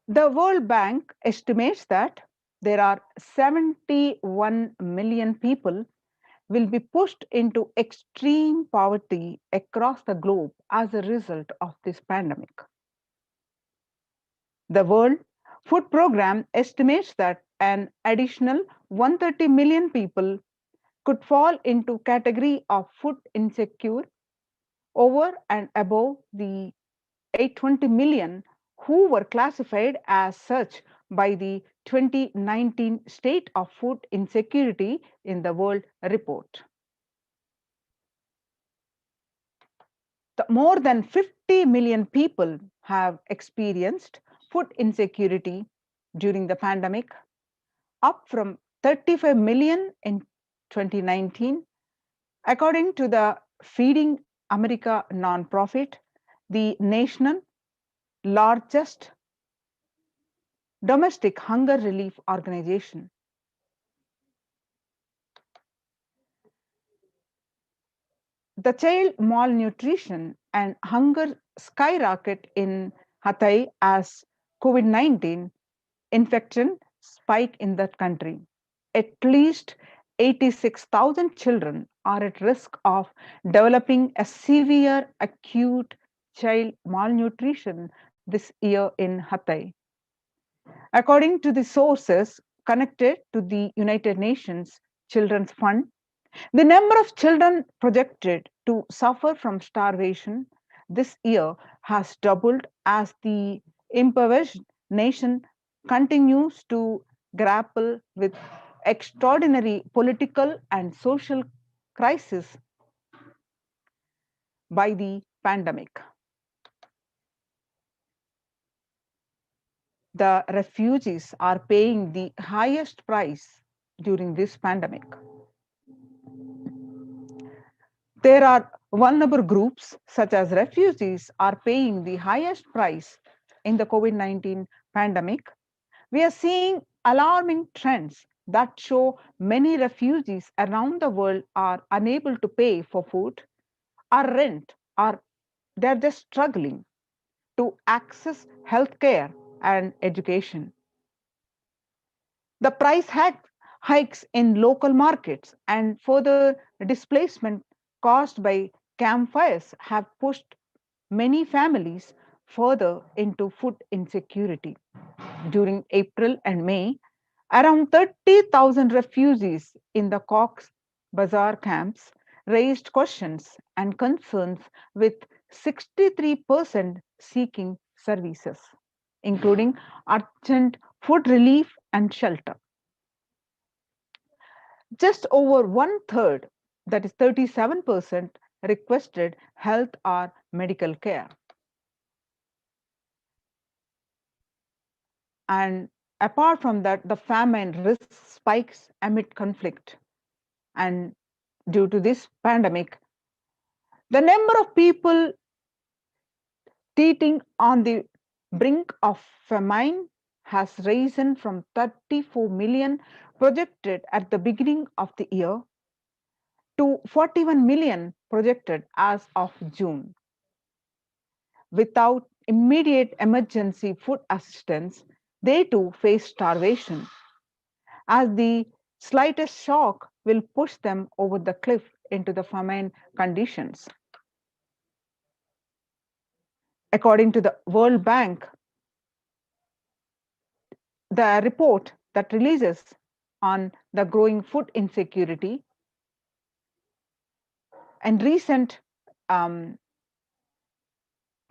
The World Bank estimates that there are 71 million people will be pushed into extreme poverty across the globe as a result of this pandemic. The World Food Programme estimates that an additional 130 million people could fall into category of food insecure over and above the 820 million who were classified as such by the 2019 State of Food Insecurity in the World Report. More than 50 million people have experienced food insecurity during the pandemic, up from 35 million in 2019. According to the Feeding America nonprofit, the national largest domestic hunger relief organization. The child malnutrition and hunger skyrocket in Hatay as COVID-19 infection spike in that country. At least 86,000 children are at risk of developing a severe acute child malnutrition this year in Hatay. According to the sources connected to the United Nations Children's Fund, the number of children projected to suffer from starvation this year has doubled as the impoverished nation continues to grapple with extraordinary political and social crisis by the pandemic. The refugees are paying the highest price during this pandemic. There are vulnerable groups such as refugees are paying the highest price in the COVID-19 pandemic. We are seeing alarming trends that show many refugees around the world are unable to pay for food or rent, or they're just struggling to access healthcare and education. The price hikes in local markets and further displacement caused by campfires have pushed many families further into food insecurity. During April and May, around 30,000 refugees in the Cox's Bazar camps raised questions and concerns, with 63% seeking services, including urgent food relief and shelter. Just over one third, that is 37%, requested health or medical care. And apart from that, the famine risk spikes amid conflict. And due to this pandemic, the number of people teetering on the brink of famine has risen from 34 million projected at the beginning of the year to 41 million projected as of June. Without immediate emergency food assistance, they too face starvation, as the slightest shock will push them over the cliff into the famine conditions. According to the World Bank, the report that releases on the growing food insecurity and recent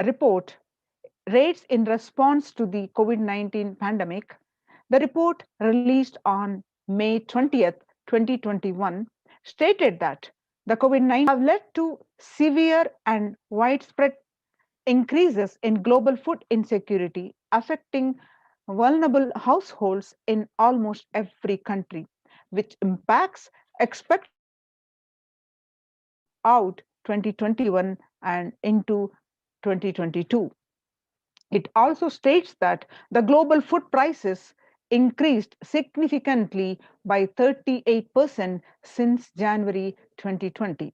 report rates in response to the COVID-19 pandemic, the report released on May 20th, 2021, stated that the COVID-19 have led to severe and widespread increases in global food insecurity, affecting vulnerable households in almost every country, which impacts expect out 2021 and into 2022. It also states that the global food prices increased significantly by 38% since January 2020.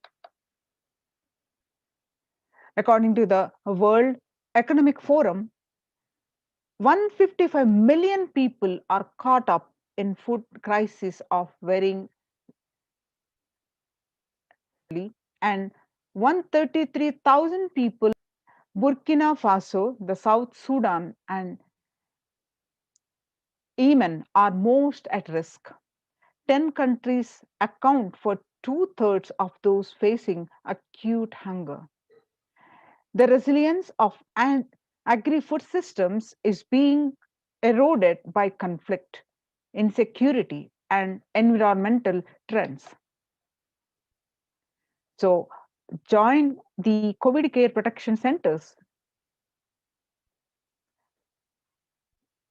According to the World Economic Forum, 155 million people are caught up in food crisis of varying, and 133,000 people Burkina Faso, the South Sudan, and Yemen are most at risk. 10 countries account for two-thirds of those facing acute hunger. The resilience of agri-food systems is being eroded by conflict, insecurity, and environmental trends. So, join the COVID care protection centers.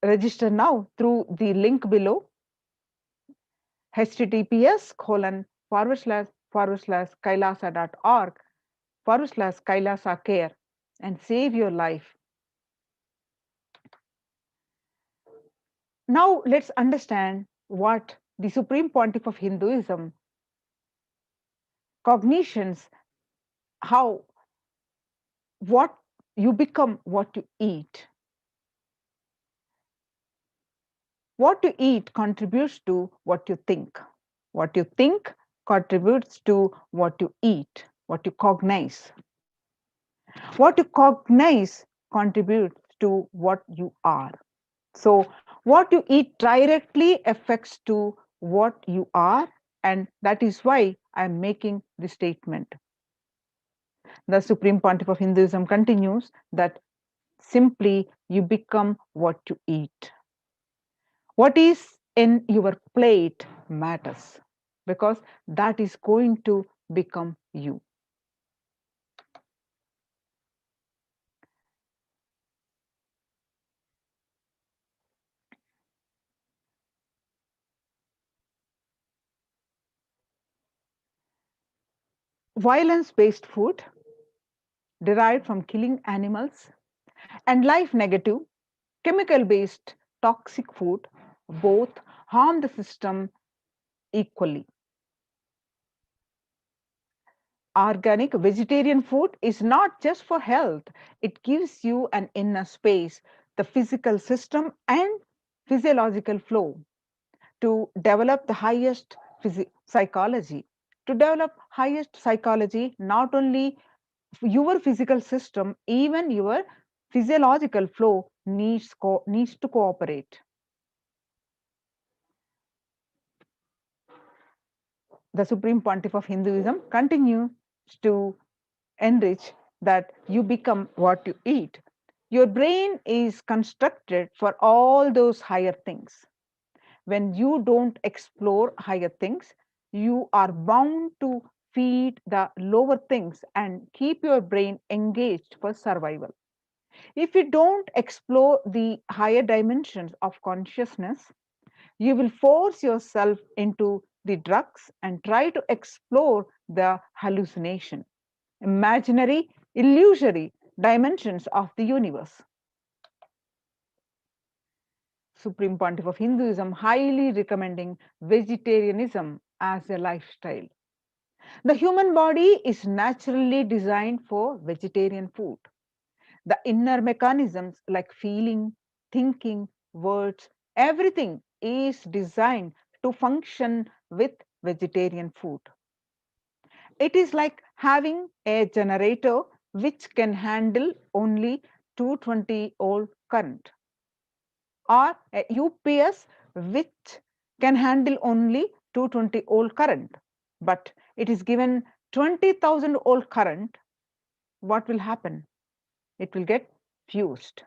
Register now through the link below, https://kailasa.org/kailasa care, and save your life. Now let's understand what the Supreme Pontiff of Hinduism cognitions, how what you become what you eat. What you eat contributes to what you think. What you think contributes to what you eat, what you cognize. What you cognize contributes to what you are. So what you eat directly affects to what you are, and that is why I am making this statement. The Supreme Pontiff of Hinduism continues that simply you become what you eat. What is in your plate matters, because that is going to become you. Violence-based food derived from killing animals and life negative, chemical-based toxic food both harm the system equally. Organic vegetarian food is not just for health, it gives you an inner space, the physical system and physiological flow. to develop the highest psychology. To develop highest psychology, not only your physical system, even your physiological flow needs to cooperate. The Supreme Pontiff of Hinduism continues to enrich that you become what you eat. Your brain is constructed for all those higher things. When you don't explore higher things, you are bound to feed the lower things and keep your brain engaged for survival. If you don't explore the higher dimensions of consciousness, you will force yourself into the drugs and try to explore the hallucination, imaginary, illusory dimensions of the universe. Supreme Pontiff of Hinduism highly recommending vegetarianism as a lifestyle. The human body is naturally designed for vegetarian food. The inner mechanisms like feeling, thinking, words, everything is designed to function with vegetarian food. It is like having a generator which can handle only 220-volt current, or a UPS which can handle only 220-volt current, but it is given 20,000-volt current. What will happen? It will get fused.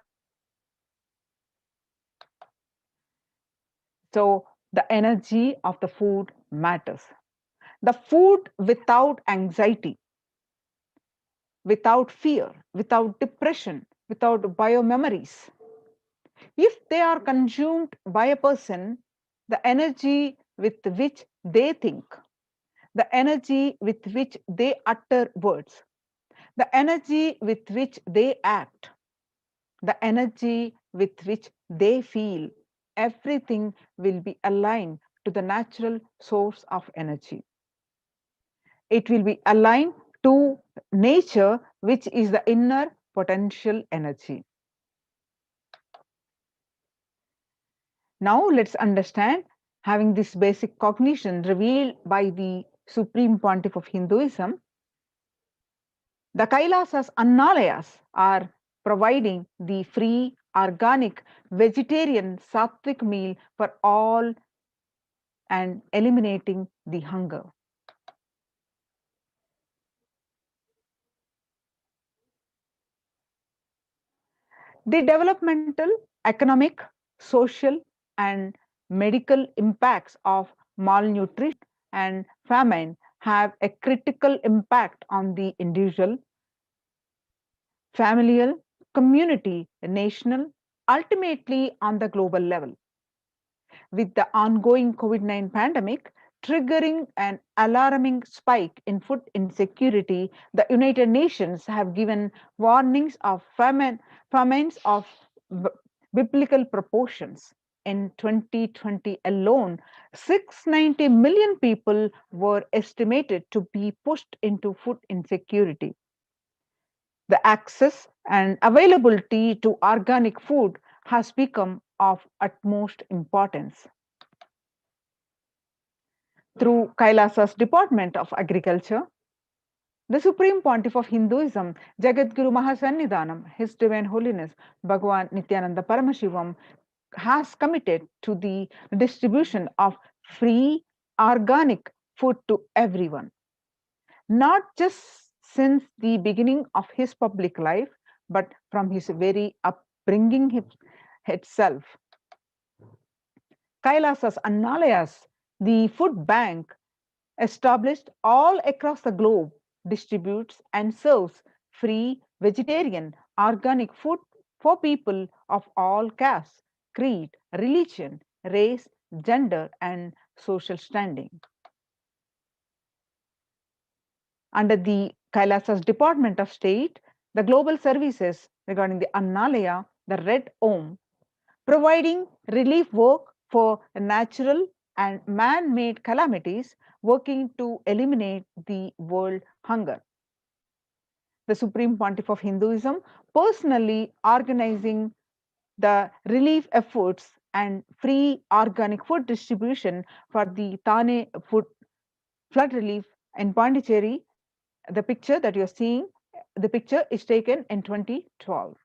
So the energy of the food matters. The food without anxiety, without fear, without depression, without biomemories, if they are consumed by a person, the energy with which they think, the energy with which they utter words, the energy with which they act, the energy with which they feel, everything will be aligned to the natural source of energy. It will be aligned to nature, which is the inner potential energy. Now let's understand, having this basic cognition revealed by the Supreme Pontiff of Hinduism, the Kailasas Annalayas are providing the free, organic, vegetarian, sattvic meal for all and eliminating the hunger. The developmental, economic, social, and medical impacts of malnutrition and famine have a critical impact on the individual, familial, community, national, ultimately on the global level. With the ongoing COVID-19 pandemic triggering an alarming spike in food insecurity, the United Nations have given warnings of famines of biblical proportions. In 2020 alone, 690 million people were estimated to be pushed into food insecurity. The access and availability to organic food has become of utmost importance. Through Kailasa's Department of Agriculture, the Supreme Pontiff of Hinduism, Jagadguru Mahasannidhanam, His Divine Holiness Bhagavan Nithyananda Paramashivam, has committed to the distribution of free organic food to everyone, not just since the beginning of his public life, but from his very upbringing itself. Kailasas Annalayas, the food bank established all across the globe, distributes and serves free vegetarian organic food for people of all castes, creed, religion, race, gender, and social standing. Under the Kailasas Department of State, the global services regarding the Annalaya, the Red Om, providing relief work for natural and man-made calamities, working to eliminate the world hunger. The Supreme Pontiff of Hinduism personally organizing the relief efforts and free organic food distribution for the Thane food flood relief in Pondicherry. The picture that you're seeing, the picture is taken in 2012.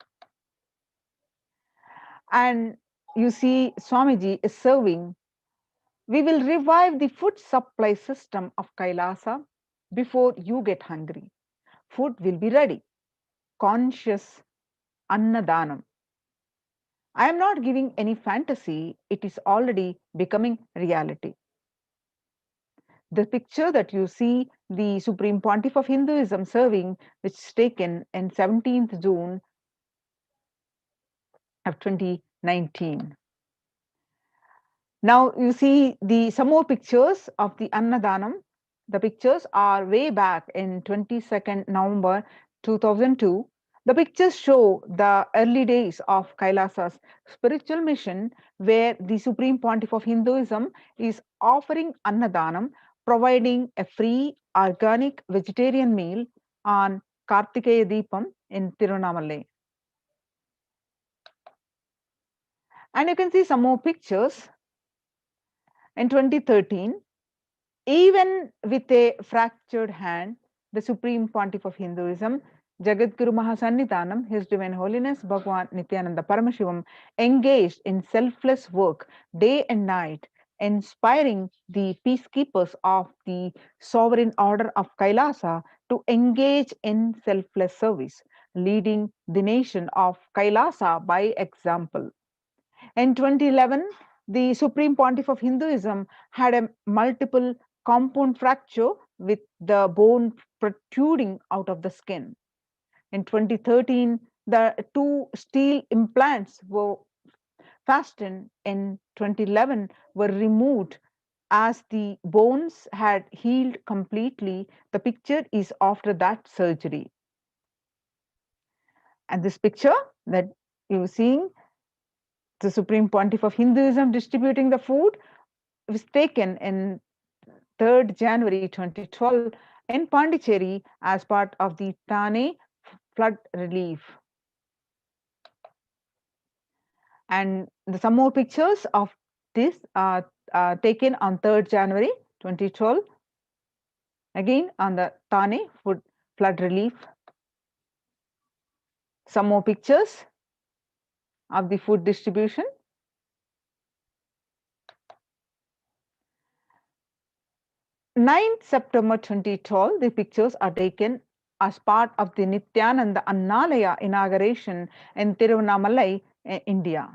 And you see Swamiji is serving. We will revive the food supply system of Kailasa before you get hungry. Food will be ready. Conscious Annadanam. I am not giving any fantasy, it is already becoming reality. The picture that you see, the Supreme Pontiff of Hinduism serving, which is taken in 17th June of 2019. Now you see some more pictures of the Annadanam. The pictures are way back in 22nd November 2002. The pictures show the early days of Kailasa's spiritual mission, where the Supreme Pontiff of Hinduism is offering Annadanam, providing a free organic vegetarian meal on Kartikeya Deepam in Tirunamalai. And you can see some more pictures. In 2013, even with a fractured hand, the Supreme Pontiff of Hinduism, Jagadguru Mahasannidhanam, His Divine Holiness Bhagwan Nithyananda Paramashivam, engaged in selfless work day and night, inspiring the peacekeepers of the sovereign order of Kailasa to engage in selfless service, leading the nation of Kailasa by example. In 2011, the Supreme Pontiff of Hinduism had a multiple compound fracture with the bone protruding out of the skin. In 2013, the two steel implants were fastened. In 2011, were removed as the bones had healed completely. The picture is after that surgery. And this picture that you're seeing, the Supreme Pontiff of Hinduism distributing the food, was taken in 3rd January 2012 in Pondicherry as part of the Thane flood relief. And some more pictures of this are taken on 3rd January 2012, again on the Thane flood relief. Some more pictures of the food distribution. 9th September 2012, the pictures are taken as part of the Nithyananda Annalaya inauguration in Tiruvannamalai, India.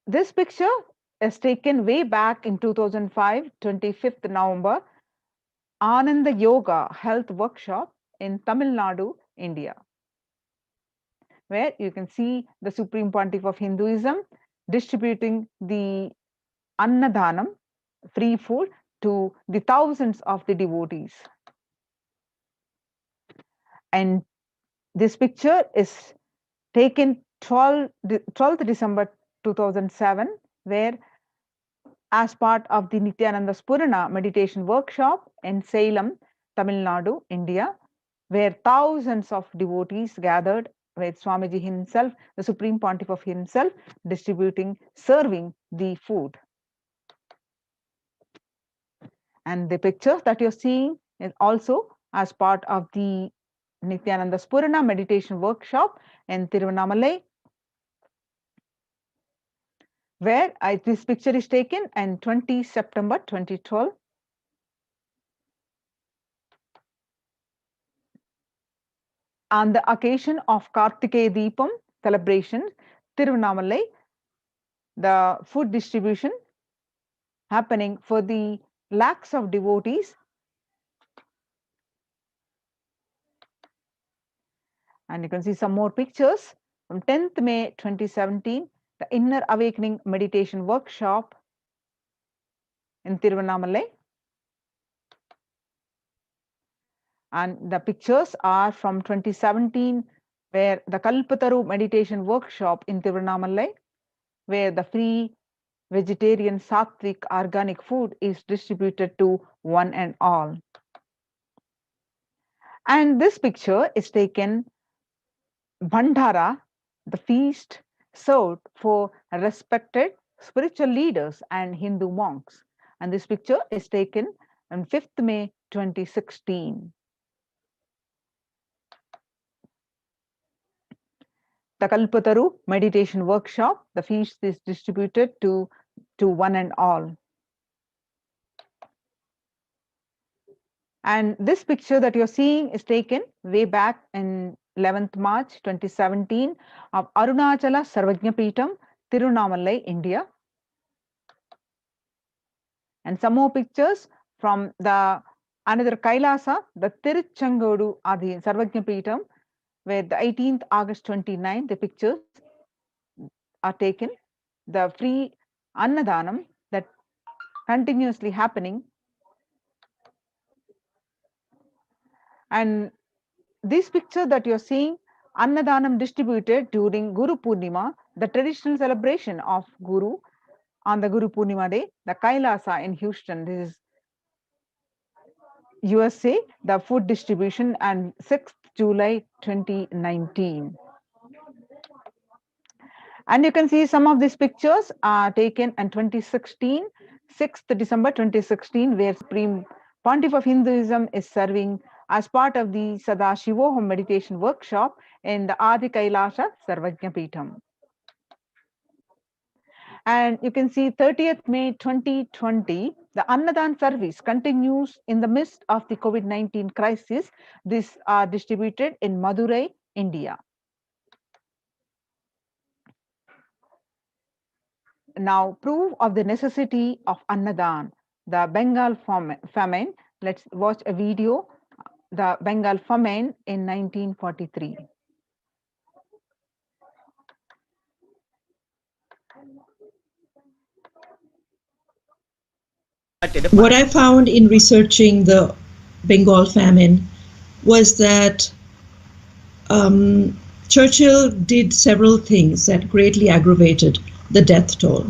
This picture is taken way back in 2005, 25th November, Ananda Yoga Health Workshop in Tamil Nadu, India, where you can see the Supreme Pontiff of Hinduism distributing the Annadanam, free food, to the thousands of the devotees. And this picture is taken 12th December 2007, where as part of the Nithyananda Spurana meditation workshop in Salem, Tamil Nadu, India, where thousands of devotees gathered with Swamiji himself, the Supreme Pontiff of himself, distributing, serving the food. And the picture that you're seeing is also as part of the Nithyananda Spurana meditation workshop in Tiruvannamalai, where this picture is taken on 20 September 2012. On the occasion of Kartikeya Deepam celebration, Tiruvannamalai, the food distribution happening for the lakhs of devotees. And you can see some more pictures from 10th May 2017, the Inner Awakening Meditation Workshop in Tiruvannamalai. And the pictures are from 2017, where the Kalpataru Meditation Workshop in Tiruvannamalai, where the free vegetarian sattvic organic food is distributed to one and all. And this picture is taken Bhandara, the feast served for respected spiritual leaders and Hindu monks. And this picture is taken on 5th May 2016. The Kalpataru meditation workshop, the feast is distributed to one and all. And this picture that you're seeing is taken way back in 11th March 2017 of Arunachala Sarvajna Peetam, Tirunamalai, India. And some more pictures from the another Kailasa, the Tiruchangodu Adi Sarvajna Peetam, where the 18th August 29, the pictures are taken. The free Annadanam that continuously happening. And this picture that you're seeing, Annadanam distributed during Guru Purnima, the traditional celebration of Guru on the Guru Purnima day, the Kailasa in Houston. This is USA, the food distribution, and 6th July 2019. And you can see some of these pictures are taken in 2016, 6th December 2016, where Supreme Pontiff of Hinduism is serving as part of the Sadashivoham meditation workshop in the Adi Kailasha Sarvajna Peetam. And you can see 30th May 2020, the Annadan service continues in the midst of the COVID-19 crisis. These are distributed in Madurai, India. Now, proof of the necessity of Annadan, the Bengal famine. Let's watch a video, the Bengal famine in 1943. What I found in researching the Bengal famine was that Churchill did several things that greatly aggravated the death toll.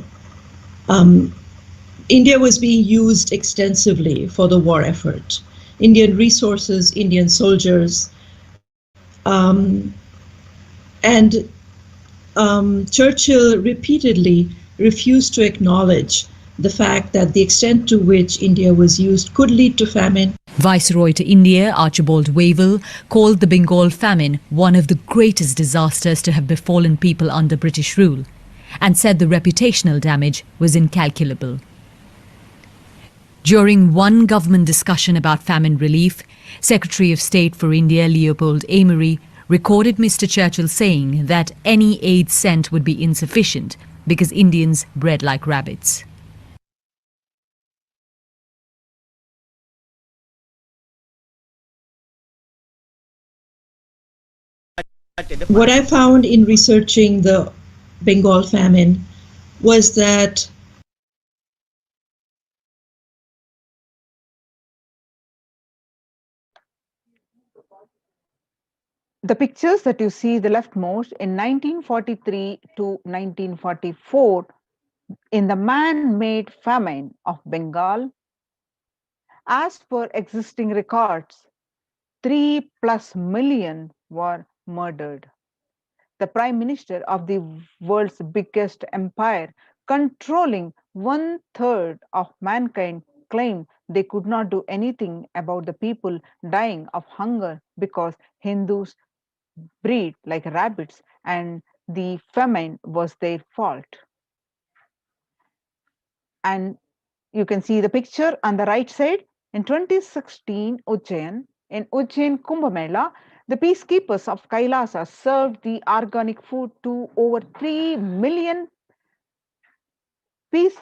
India was being used extensively for the war effort. Indian resources, Indian soldiers, and Churchill repeatedly refused to acknowledge the fact that the extent to which India was used could lead to famine. Viceroy to India, Archibald Wavell, called the Bengal famine one of the greatest disasters to have befallen people under British rule, and said the reputational damage was incalculable. During one government discussion about famine relief, Secretary of State for India Leopold Amery recorded Mr. Churchill saying that any aid sent would be insufficient because Indians bred like rabbits. What I found in researching the Bengal famine was that The pictures that you see the leftmost in 1943 to 1944 in the man-made famine of Bengal, as per existing records, 3+ million were murdered. The Prime Minister of the world's biggest empire, controlling 1/3 of mankind, claimed they could not do anything about the people dying of hunger because Hindus breed like rabbits and the famine was their fault. And you can see the picture on the right side. In 2016 Ujjain, in Ujjain Kumbh Mela, the peacekeepers of Kailasa served the organic food to over 3 million peace.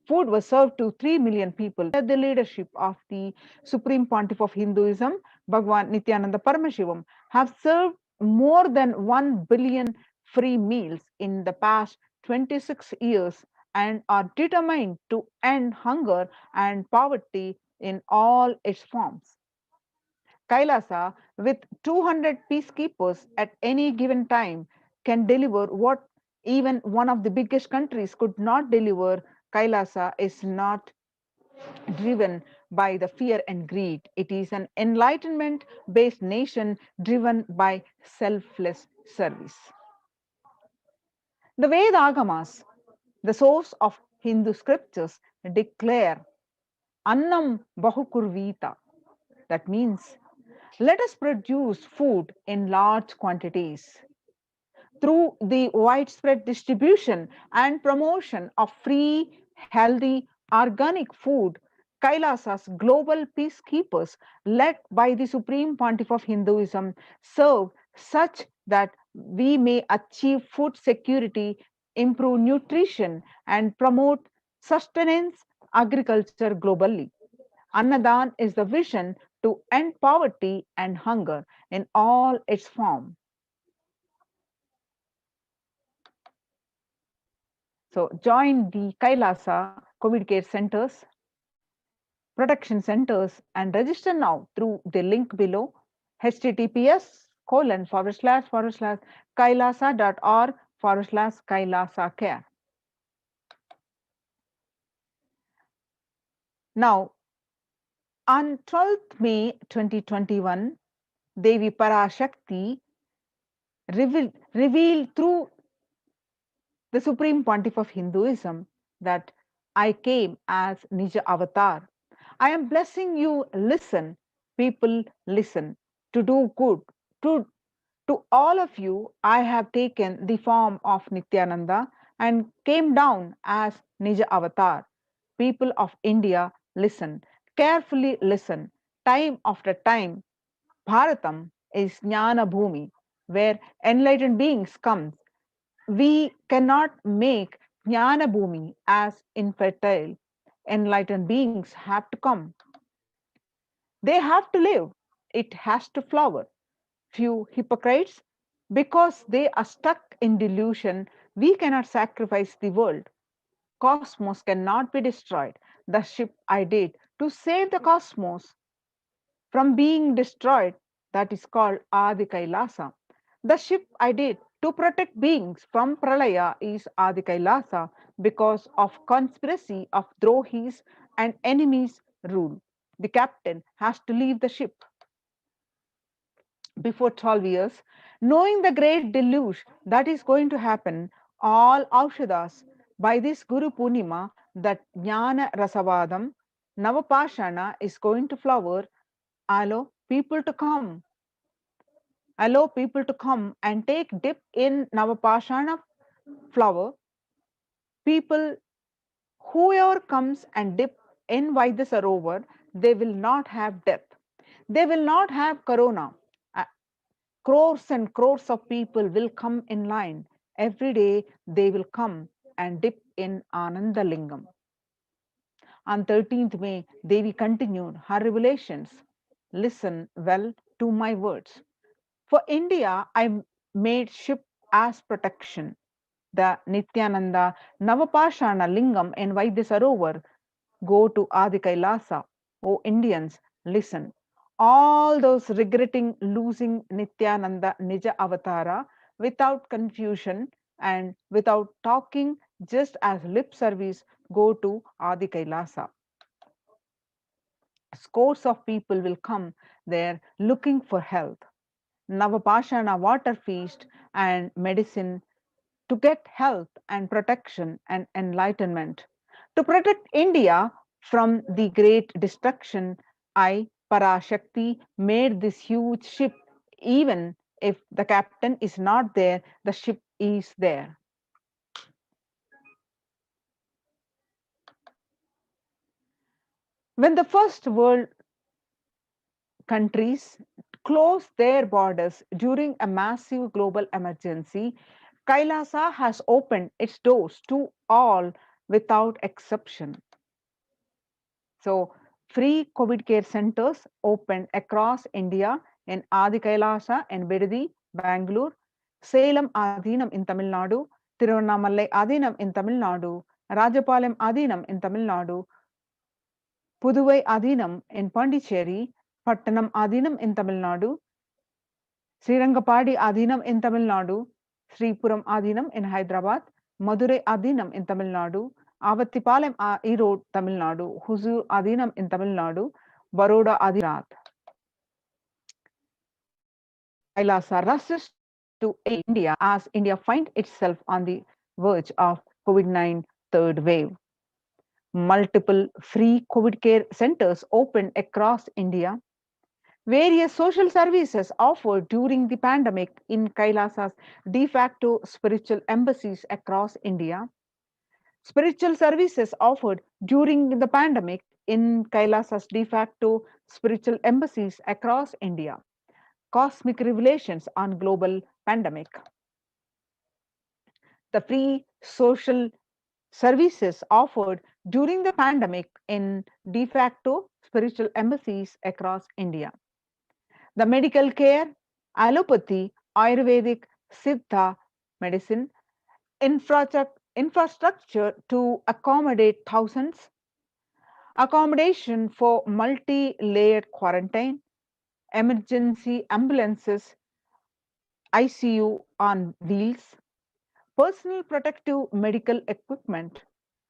Food was served to 3 million people. The leadership of the Supreme Pontiff of Hinduism, Bhagwan Nithyananda Paramashivam, have served more than 1 billion free meals in the past 26 years and are determined to end hunger and poverty in all its forms. Kailasa, with 200 peacekeepers at any given time, can deliver what even one of the biggest countries could not deliver. Kailasa is not driven by the fear and greed. It is an enlightenment based nation driven by selfless service. The Vedagamas, the source of Hindu scriptures, declare Annam Bahukurvita. That means let us produce food in large quantities. Through the widespread distribution and promotion of free, healthy, organic food, Kailasa's global peacekeepers, led by the Supreme Pontiff of Hinduism, serve such that we may achieve food security, improve nutrition, and promote sustenance agriculture globally. Annadan is the vision to end poverty and hunger in all its forms. So join the Kailasa COVID care centers, protection centers, and register now through the link below https://kailasa.org/kailasa care. Now, on 12th May 2021, Devi Parashakti revealed through the Supreme Pontiff of Hinduism that I came as Nija Avatar. I am blessing you, listen, people, listen, to do good. To, to all of you, I have taken the form of Nithyananda and came down as Nija Avatar. People of India, listen, carefully listen. Time after time, Bharatam is Jnana Bhumi, where enlightened beings come. We cannot make Jnana Bhumi as infertile. Enlightened beings have to come. They have to live. It has to flower. Few hypocrites, because they are stuck in delusion, we cannot sacrifice the world. Cosmos cannot be destroyed. The ship I did to save the cosmos from being destroyed, that is called Adi Kailasa. The ship I did to protect beings from Pralaya is Adi Kailasa because of conspiracy of Drohis and enemies rule. The captain has to leave the ship before 12 years, knowing the great deluge that is going to happen, all Aushadas by this Guru Purnima, that Jnana Rasavadam, Navapashana is going to flower. Allow people to come. Allow people to come and take dip in Navapashana flower. People, whoever comes and dip in Vaidya Sarovar, they will not have death. They will not have corona. Crores and crores of people will come in line. Every day they will come and dip in Ananda Lingam. On 13th May, Devi continued her revelations. Listen well to my words. For India, I made ship as protection. The Nithyananda Navapashana Lingam in Vaidya Sarovar go to Adi Kailasa. O Indians, listen. All those regretting losing Nithyananda Nija Avatara without confusion and without talking, just as lip service, go to Adi Kailasa. Scores of people will come there looking for health. Navapashana water feast and medicine to get health and protection and enlightenment. To protect India from the great destruction, I, Parashakti, made this huge ship. Even if the captain is not there, the ship is there. When the first world countries closed their borders during a massive global emergency, Kailasa has opened its doors to all without exception. So, free COVID care centers opened across India in Adi Kailasa and Bidadi, Bangalore, Salem Adinam in Tamil Nadu, Tiruvannamalai Adinam in Tamil Nadu, Rajapalayam Adinam in Tamil Nadu, Puduvai Adinam in Pondicherry, Pattanam Adinam in Tamil Nadu, Srirangapadi Adinam in Tamil Nadu, Sripuram Adinam in Hyderabad, Madurai Adinam in Tamil Nadu, Avattipalem Erode, Tamil Nadu, Huzur Adinam in Tamil Nadu, Baroda Adirath. Kailasa rushes to aid India as India finds itself on the verge of COVID-19 third wave. Multiple free COVID care centers opened across India. Various social services offered during the pandemic in Kailasa's de facto spiritual embassies across India. Spiritual services offered during the pandemic in Kailasa's de facto spiritual embassies across India. Cosmic revelations on global pandemic. The free social services offered during the pandemic in de facto spiritual embassies across India. The medical care, allopathy, Ayurvedic, Siddha medicine, infrastructure to accommodate thousands, accommodation for multi-layered quarantine, emergency ambulances, ICU on wheels, personal protective medical equipment,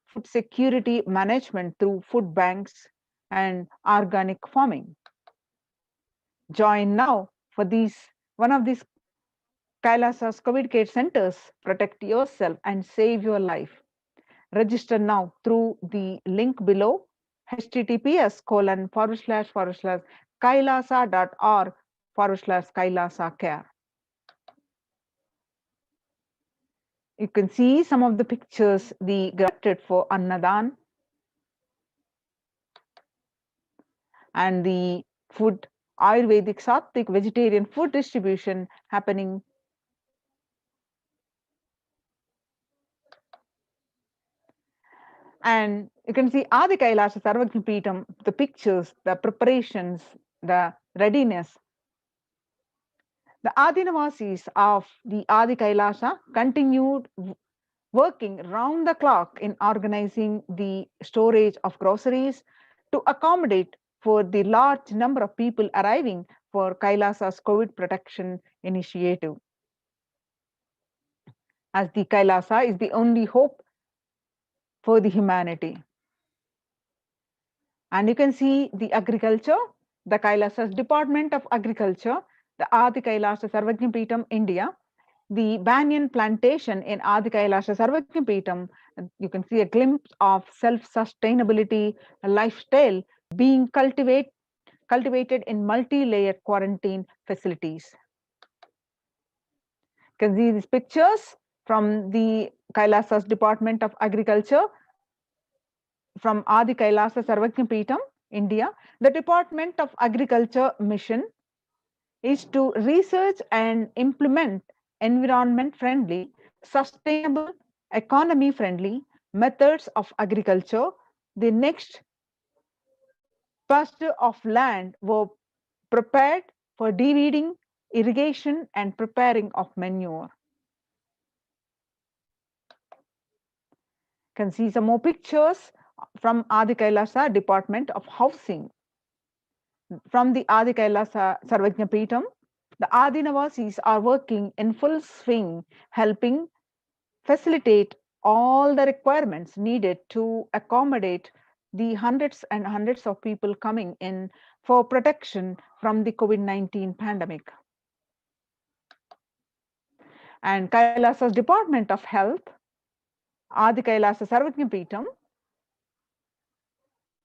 food security management through food banks and organic farming. Join now for one of these Kailasa's COVID care centers. Protect yourself and save your life. Register now through the link below, https://kailasa.org/kailasa care. You can see some of the pictures we granted for Annadan and the food, Ayurvedic, Sattvic, vegetarian food distribution happening. And you can see Adi Kailasa Sarvajna Peetham, the pictures, the preparations, the readiness. The Adinavasis of the Adi Kailasa continued working round the clock in organizing the storage of groceries to accommodate for the large number of people arriving for Kailasa's COVID protection initiative. As the Kailasa is the only hope for the humanity. And you can see the agriculture, the Kailasa's Department of Agriculture, the Adi Kailasa Sarvajna Peetham, India, the banyan plantation in Adi Kailasa Sarvajna Peetham. You can see a glimpse of self-sustainability lifestyle being cultivated in multi-layered quarantine facilities. You can see these pictures from the Kailasa's Department of Agriculture from Adi Kailasa Sarvajna Peetham, India. The Department of Agriculture mission is to research and implement environment-friendly, sustainable, economy-friendly methods of agriculture. The next pasture of land were prepared for de-weeding, irrigation, and preparing of manure. You can see some more pictures from Adi Kailasa Department of Housing. From the Adi Kailasa Sarvajna Peetham, the Adinavasis are working in full swing, helping facilitate all the requirements needed to accommodate the hundreds and hundreds of people coming in for protection from the COVID-19 pandemic. And Kailasa's Department of Health, Adi Kailasa Sarvajna Peetham,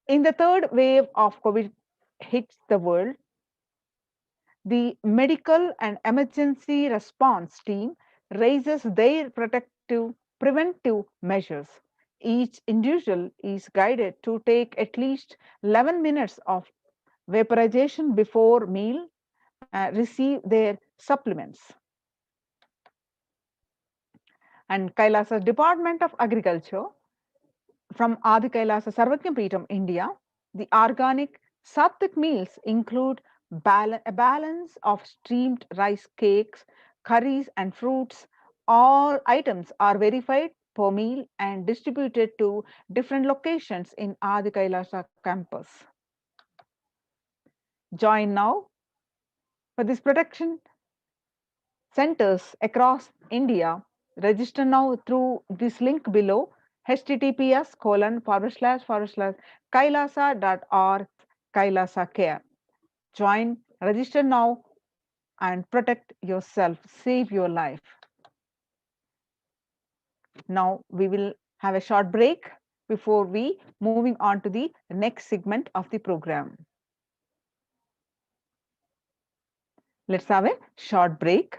in the third wave of COVID hits the world, the medical and emergency response team raises their preventive measures. Each individual is guided to take at least 11 minutes of vaporization before meal, receive their supplements. And Kailasa's Department of Agriculture from Adi Kailasa Sarvajna Peetham, India, the organic Sattvic meals include a balance of steamed rice cakes, curries, and fruits. All items are verified per meal and distributed to different locations in Adi Kailasa campus. Join now for this protection centers across India. Register now through this link below, https://kailasa.org Kailasa Care. Join, register now, and protect yourself, save your life. Now we will have a short break before we moving on to the next segment of the program. Let's have a short break.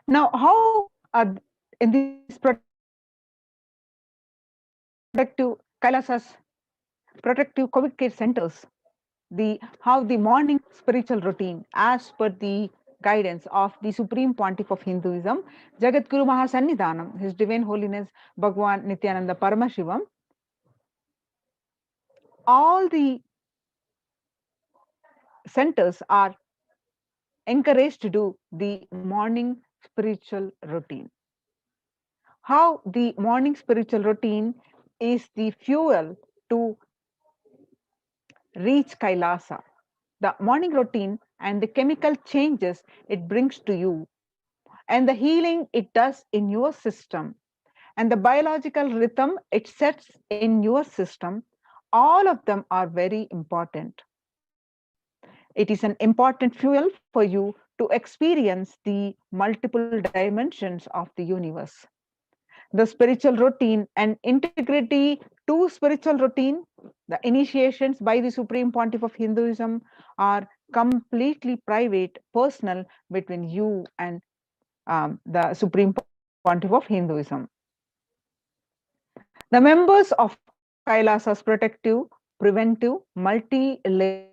Now, how in these protective Kailasas, protective COVID care centers, how the morning spiritual routine as per the guidance of the Supreme Pontiff of Hinduism, Jagadguru Mahasannidhanam, His Divine Holiness Bhagwan Nithyananda Paramashivam, all the centers are encouraged to do the morning spiritual routine. How the morning spiritual routine is the fuel to reach Kailasa. The morning routine and the chemical changes it brings to you, and the healing it does in your system, and the biological rhythm it sets in your system, all of them are very important. It is an important fuel for you to experience the multiple dimensions of the universe. The spiritual routine and integrity to spiritual routine, the initiations by the Supreme Pontiff of Hinduism are completely private, personal between you and the Supreme Pontiff of Hinduism. The members of Kailasa's protective, preventive, multi-layered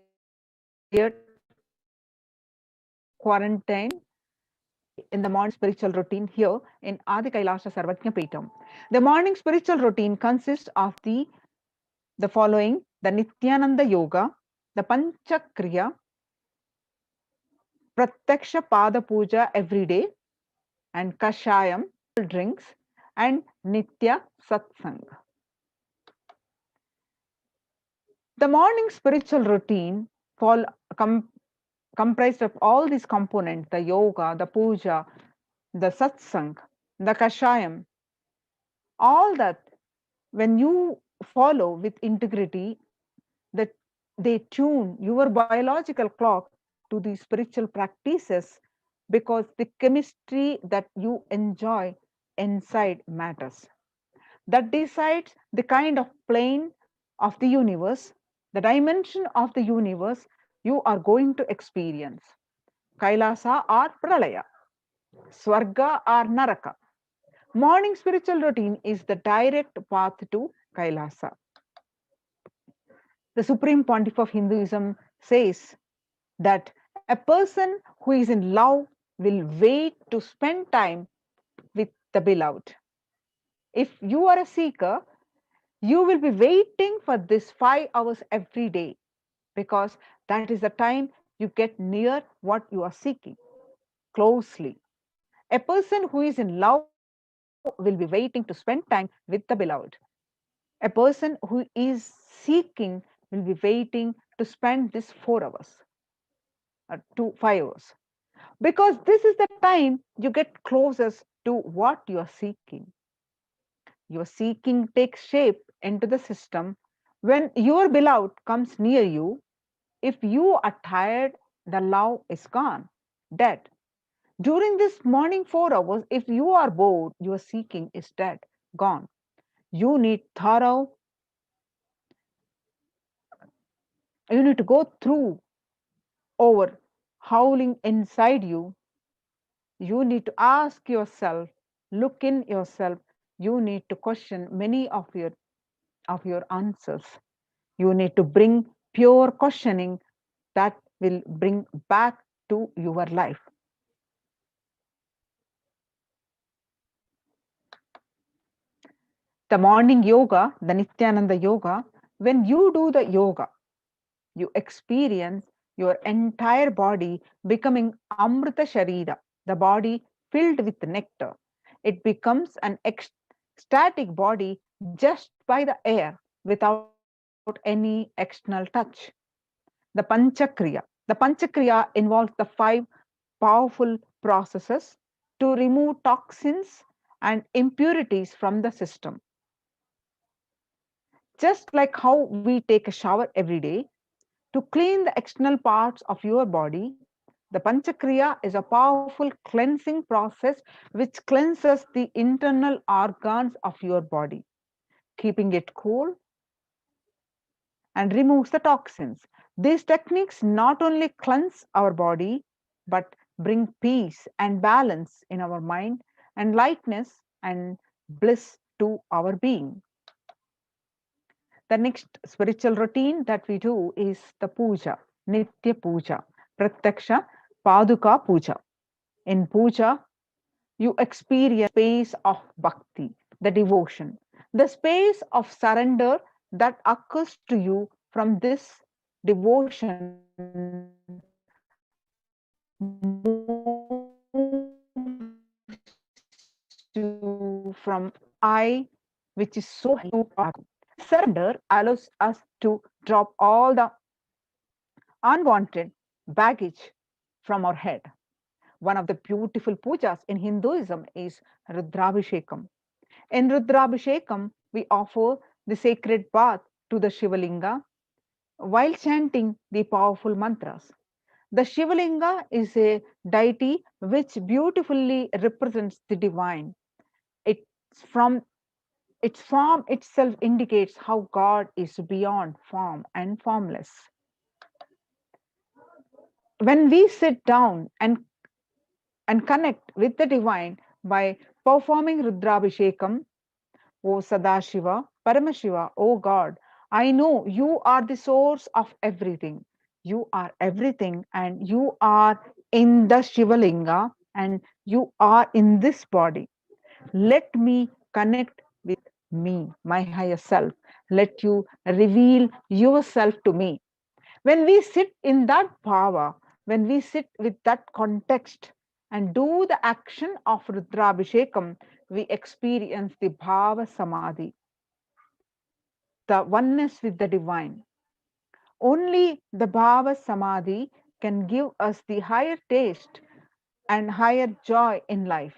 quarantine in the morning spiritual routine here in Adi Kailasa Sarvajna Peetam. The morning spiritual routine consists of the following: the Nityananda Yoga, the Panchakriya, Pratyaksha Pada Puja every day, and Kashayam, drinks, and Nitya Satsang. The morning spiritual routine comprised of all these components: the yoga, the puja, the satsang, the kashayam, all that when you follow with integrity, that they tune your biological clock to the spiritual practices, because the chemistry that you enjoy inside matters. That decides the kind of plane of the universe, the dimension of the universe you are going to experience. Kailasa or Pralaya, Swarga or Naraka. Morning spiritual routine is the direct path to Kailasa. The Supreme Pontiff of Hinduism says that a person who is in love will wait to spend time with the beloved. If you are a seeker, you will be waiting for this 5 hours every day, because that is the time you get near what you are seeking closely. A person who is in love will be waiting to spend time with the beloved. A person who is seeking will be waiting to spend this 4 hours to 5 hours. because this is the time you get closest to what you are seeking. Your seeking takes shape into the system when your beloved comes near you. If you are tired, the love is gone, dead. During this morning 4 hours, if you are bored, your seeking is dead, gone. You need thorough, you need to go through over howling inside you. You need to ask yourself, look in yourself. You need to question many of your answers. You need to bring pure questioning that will bring back to your life. The morning yoga, the Nithyananda yoga, when you do the yoga, you experience your entire body becoming Amrita Sharira, the body filled with nectar. It becomes an ecstatic body just by the air without any external touch. The Panchakriya involves the five powerful processes to remove toxins and impurities from the system. Just like how we take a shower every day to clean the external parts of your body, the Panchakriya is a powerful cleansing process which cleanses the internal organs of your body, keeping it cool and removes the toxins. These techniques not only cleanse our body, but bring peace and balance in our mind and lightness and bliss to our being. The next spiritual routine that we do is the puja, Nitya Puja, Pratyaksha Paduka Puja. In puja, you experience space of bhakti, the devotion, the space of surrender that occurs to you from this devotion moves you from I, which is so heavy, to Bhagavan. Surrender allows us to drop all the unwanted baggage from our head. One of the beautiful pujas in Hinduism is Rudrabhishekam. In Rudrabhishekam, we offer the sacred bath to the Shivalinga while chanting the powerful mantras. The Shivalinga is a deity which beautifully represents the divine. It's from its form itself indicates how God is beyond form and formless. When we sit down and connect with the divine by performing Rudrabhishekam, O Sadashiva, Paramashiva, O God, I know you are the source of everything. You are everything, and you are in the Shivalinga, and you are in this body. Let me connect with me, my higher self. Let you reveal yourself to me. When we sit in that power, when we sit with that context and do the action of Rudrabhishekam, we experience the Bhava Samadhi, the oneness with the divine. Only the Bhava Samadhi can give us the higher taste and higher joy in life.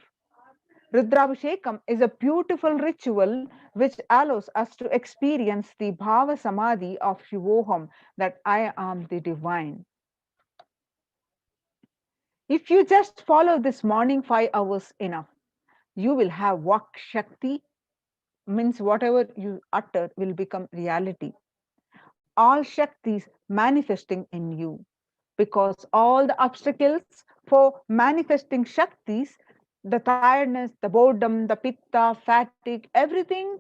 Rudrabhishekam is a beautiful ritual which allows us to experience the Bhava Samadhi of Shivoham, that I am the divine. If you just follow this morning 5 hours enough, you will have Vak Shakti, means whatever you utter will become reality. All Shaktis manifesting in you, because all the obstacles for manifesting Shaktis, the tiredness, the boredom, the pitta, fatigue, everything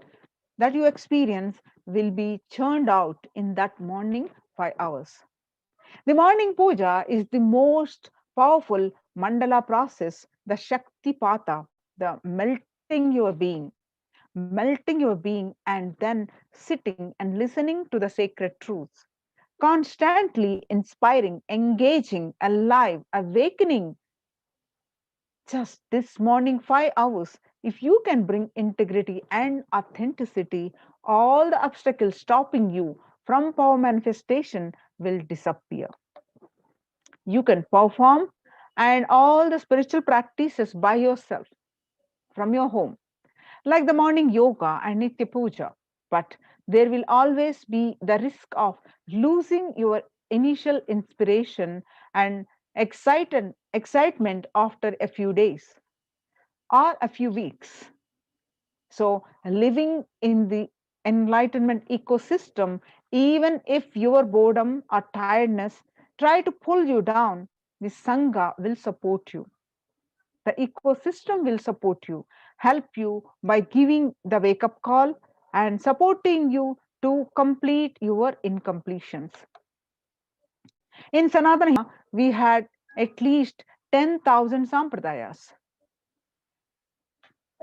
that you experience will be churned out in that morning 5 hours. The morning puja is the most powerful mandala process, the Shakti Pata, the melting your being, and then sitting and listening to the sacred truths. Constantly inspiring, engaging, alive, awakening. Just this morning 5 hours, if you can bring integrity and authenticity, all the obstacles stopping you from power manifestation will disappear. You can perform and all the spiritual practices by yourself from your home, like the morning yoga and Nitya Puja. But there will always be the risk of losing your initial inspiration and excitement after a few days or a few weeks. So, living in the enlightenment ecosystem, even if your boredom or tiredness try to pull you down, the Sangha will support you. The ecosystem will support you, help you by giving the wake up call and supporting you to complete your incompletions. In Sanatana, we had at least 10,000 sampradayas,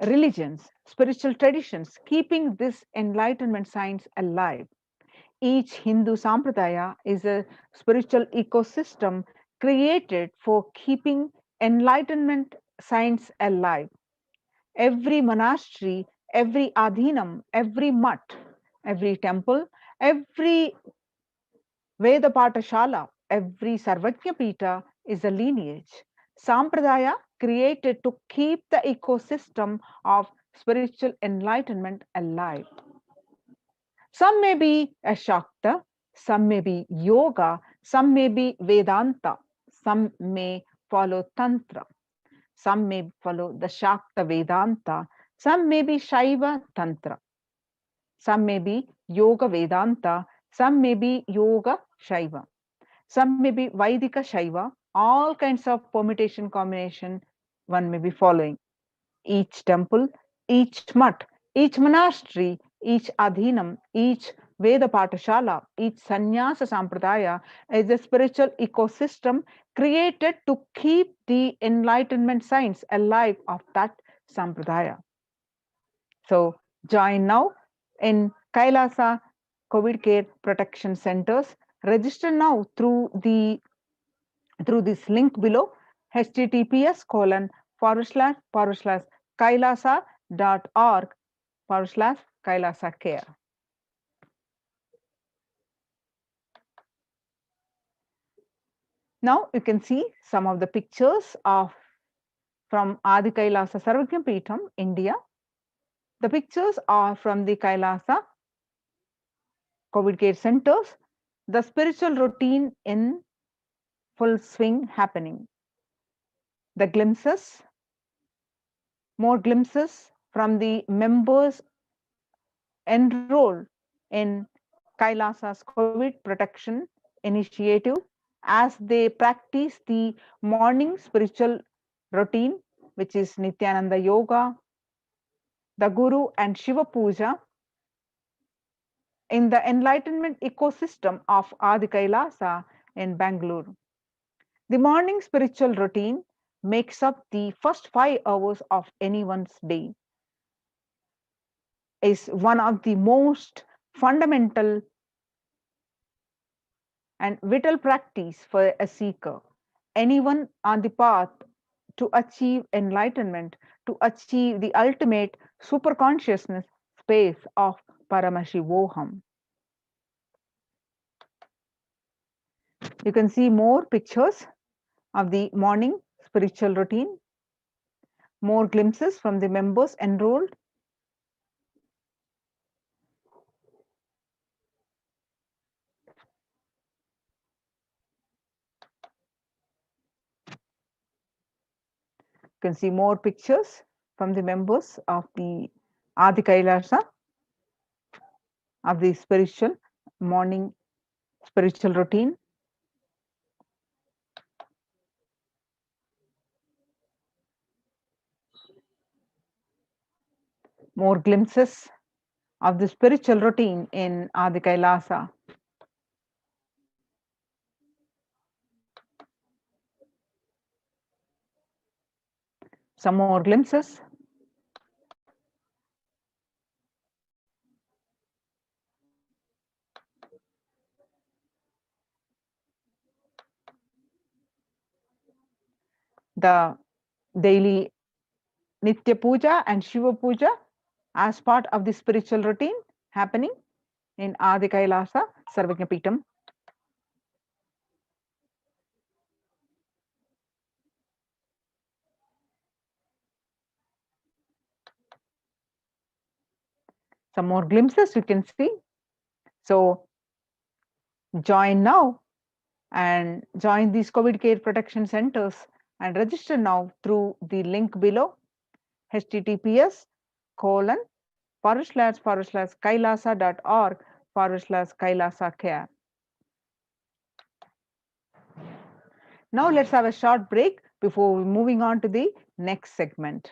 religions, spiritual traditions, keeping this enlightenment science alive. Each Hindu sampradaya is a spiritual ecosystem created for keeping enlightenment science alive. Every monastery, every adhinam, every mutt, every temple, every Veda Patashala, every Sarvajna Pita is a lineage. Sampradaya created to keep the ecosystem of spiritual enlightenment alive. Some may be a Shakta, some may be Yoga, some may be Vedanta, some may follow Tantra, some may follow the Shakta Vedanta, some may be Shaiva Tantra, some may be Yoga Vedanta, some may be Yoga Shaiva, some may be Vaidika Shaiva, all kinds of permutation combination one may be following. Each temple, each mutt, each monastery, each adhinam, each Veda Patashala, each Sannyasa Sampradaya is a spiritual ecosystem created to keep the enlightenment science alive of that Sampradaya. So join now in Kailasa COVID Care Protection Centers. Register now through this link below, https://kailasa.org/kailasa care. Now you can see some of the pictures from Adi Kailasa Sarvajna Peetham, India. The pictures are from the Kailasa COVID care centers, the spiritual routine in full swing happening. The glimpses, more glimpses from the members enrolled in Kailasa's COVID protection initiative as they practice the morning spiritual routine, which is Nithyananda Yoga, the Guru and Shiva Puja in the enlightenment ecosystem of Adi Kailasa in Bangalore. The morning spiritual routine makes up the first 5 hours of anyone's day, is one of the most fundamental and vital practice for a seeker. Anyone on the path to achieve enlightenment, to achieve the ultimate superconsciousness space of Paramashivoham. You can see more pictures of the morning spiritual routine, more glimpses from the members enrolled. You can see more pictures from the members of the Adi Kailasa, of the morning spiritual routine. More glimpses of the spiritual routine in Adi Kailasa. Some more glimpses. The daily Nitya Puja and Shiva Puja as part of the spiritual routine happening in Adi Kailasa Sarvajna Peetham. some more glimpses you can see. So join now and join these COVID care protection centers and register now through the link below, https://kailasa.org/kailasa care. Now let's have a short break before moving on to the next segment.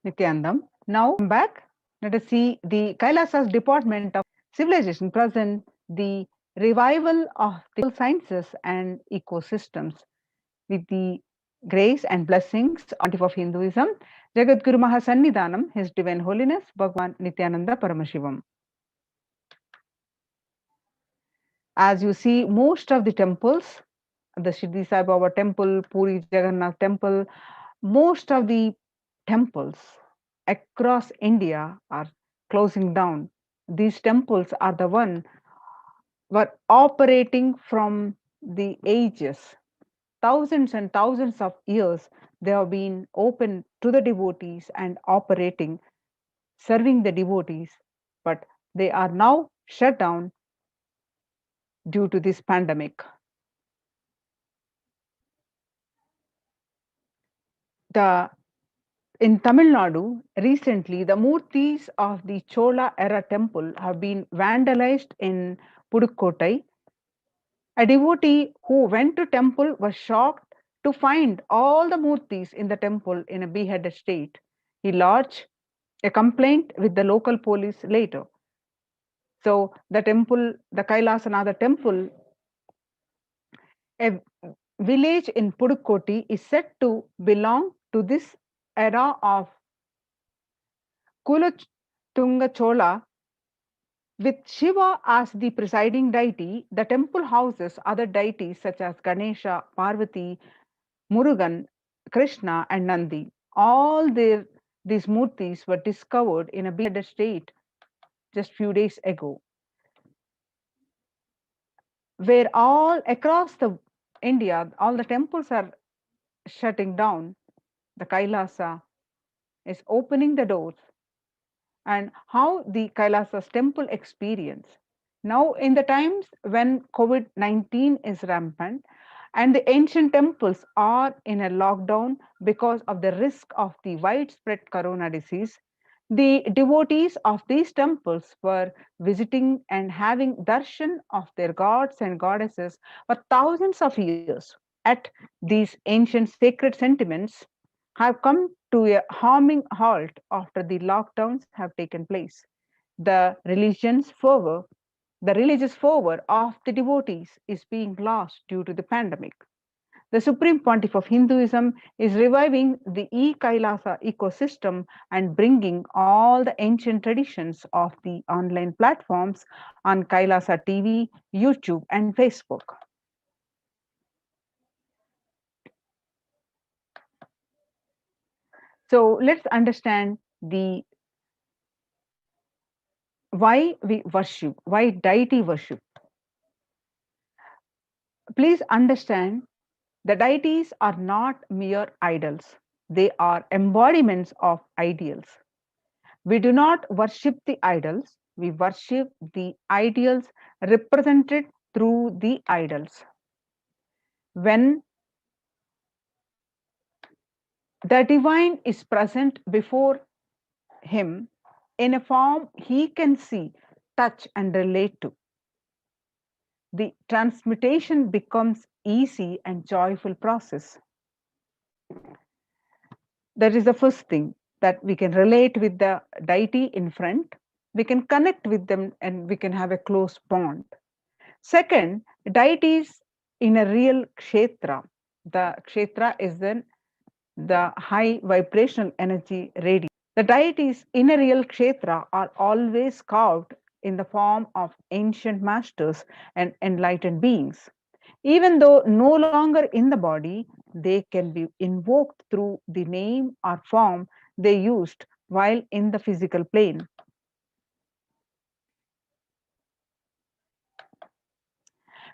Nithyanandam. Now back, let us see the Kailasa's department of civilization present the revival of the sciences and ecosystems with the grace and blessings of Pontiff of Hinduism, Jagadguru Mahasannidhanam, His Divine Holiness, Bhagwan Nithyananda Paramashivam. As you see, most of the temples, the Shirdi Sai Baba temple, Puri Jagannath temple, most of the temples across India are closing down. These temples are the one were operating from the ages, thousands and thousands of years. They have been open to the devotees and operating, serving the devotees, but they are now shut down due to this pandemic. The In Tamil Nadu, recently, the murtis of the Chola era temple have been vandalized in Pudukkottai. A devotee who went to temple was shocked to find all the murtis in the temple in a beheaded state. He lodged a complaint with the local police later. So the temple, the Kailasanatha temple, a village in Pudukkottai, is said to belong to this era of Kulatunga Chola. With Shiva as the presiding deity, the temple houses other deities such as Ganesha, Parvati, Murugan, Krishna, and Nandi. These murtis were discovered in a beheaded state just few days ago, where all across the India, all the temples are shutting down. The Kailasa is opening the doors, and how the Kailasa's temple experience. Now, in the times when COVID-19 is rampant and the ancient temples are in a lockdown because of the risk of the widespread corona disease, the devotees of these temples were visiting and having darshan of their gods and goddesses for thousands of years. At these ancient sacred sentiments have come to a harming halt after the lockdowns have taken place. The the religious fervor of the devotees is being lost due to the pandemic. The Supreme Pontiff of Hinduism is reviving the e-Kailasa ecosystem and bringing all the ancient traditions of the online platforms on Kailasa TV, YouTube, and Facebook. So let's understand the why we worship, why deity worship. Please understand the deities are not mere idols, they are embodiments of ideals. We do not worship the idols, we worship the ideals represented through the idols. When the divine is present before him in a form he can see, touch, and relate to, the transmutation becomes easy and joyful process. That is the first thing, that we can relate with the deity in front, we can connect with them, and we can have a close bond. Second, deities in a real kshetra. The kshetra is then the high vibrational energy radiance. The deities in a real kshetra are always carved in the form of ancient masters and enlightened beings. Even though no longer in the body, they can be invoked through the name or form they used while in the physical plane.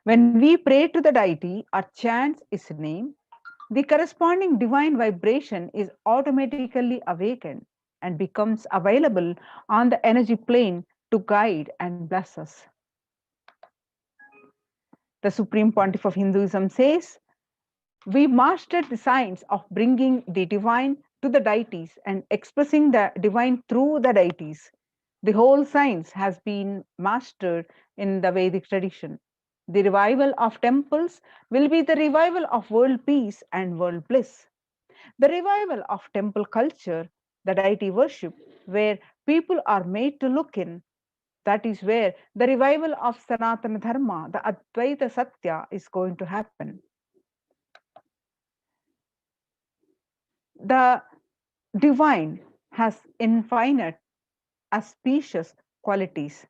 When we pray to the deity or chant its name, the corresponding divine vibration is automatically awakened and becomes available on the energy plane to guide and bless us. The Supreme Pontiff of Hinduism says, we mastered the science of bringing the divine to the deities and expressing the divine through the deities. The whole science has been mastered in the Vedic tradition. The revival of temples will be the revival of world peace and world bliss. The revival of temple culture, the deity worship, where people are made to look in. That is where the revival of Sanatana Dharma, the Advaita Satya, is going to happen. The divine has infinite, auspicious qualities.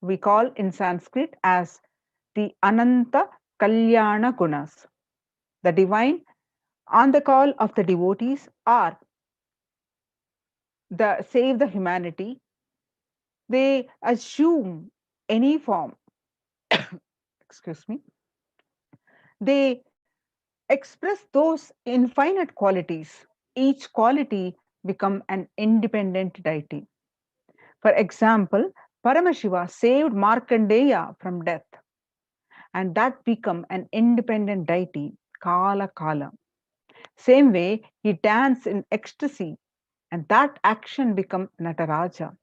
We call in Sanskrit as the Ananta Kalyana Gunas. The divine, on the call of the devotees, are the save the humanity. They assume any form. Excuse me. They express those infinite qualities. Each quality become an independent deity. For example, Paramashiva saved Markandeya from death, and that become an independent deity, Kala Kala. Same way, he danced in ecstasy, and that action become Nataraja.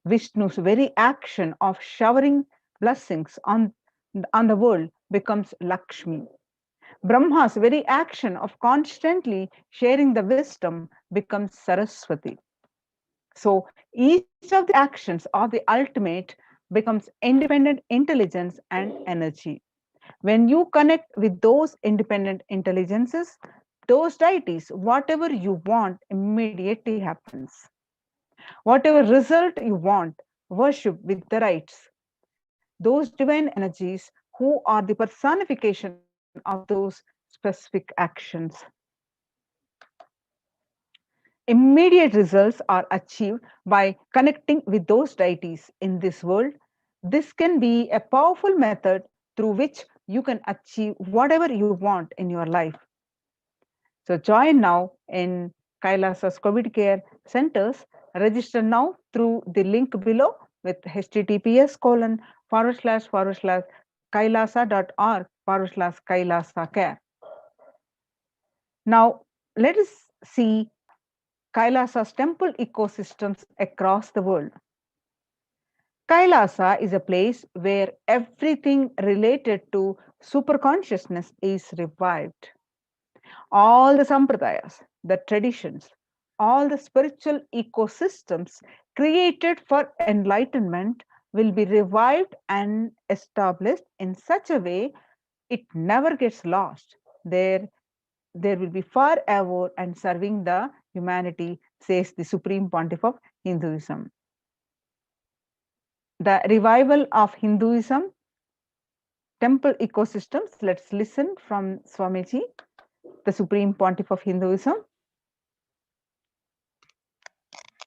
Vishnu's very action of showering blessings on the world becomes Lakshmi. Brahma's very action of constantly sharing the wisdom becomes Saraswati. So each of the actions of the ultimate becomes independent intelligence and energy. When you connect with those independent intelligences, those deities, whatever you want immediately happens. Whatever result you want, worship with the rites. Those divine energies who are the personification of those specific actions. Immediate results are achieved by connecting with those deities in this world. This can be a powerful method through which you can achieve whatever you want in your life. So join now in Kailasa's COVID care centers. Register now through the link below with https://kailasa.org/kailasa care. Now let us see Kailasa's temple ecosystems across the world. Kailasa is a place where everything related to superconsciousness is revived. All the sampradayas, the traditions, all the spiritual ecosystems created for enlightenment will be revived and established in such a way it never gets lost. There will be forever and serving the humanity, says the Supreme Pontiff of Hinduism. The revival of Hinduism, temple ecosystems. Let's listen from Swamiji, the Supreme Pontiff of Hinduism.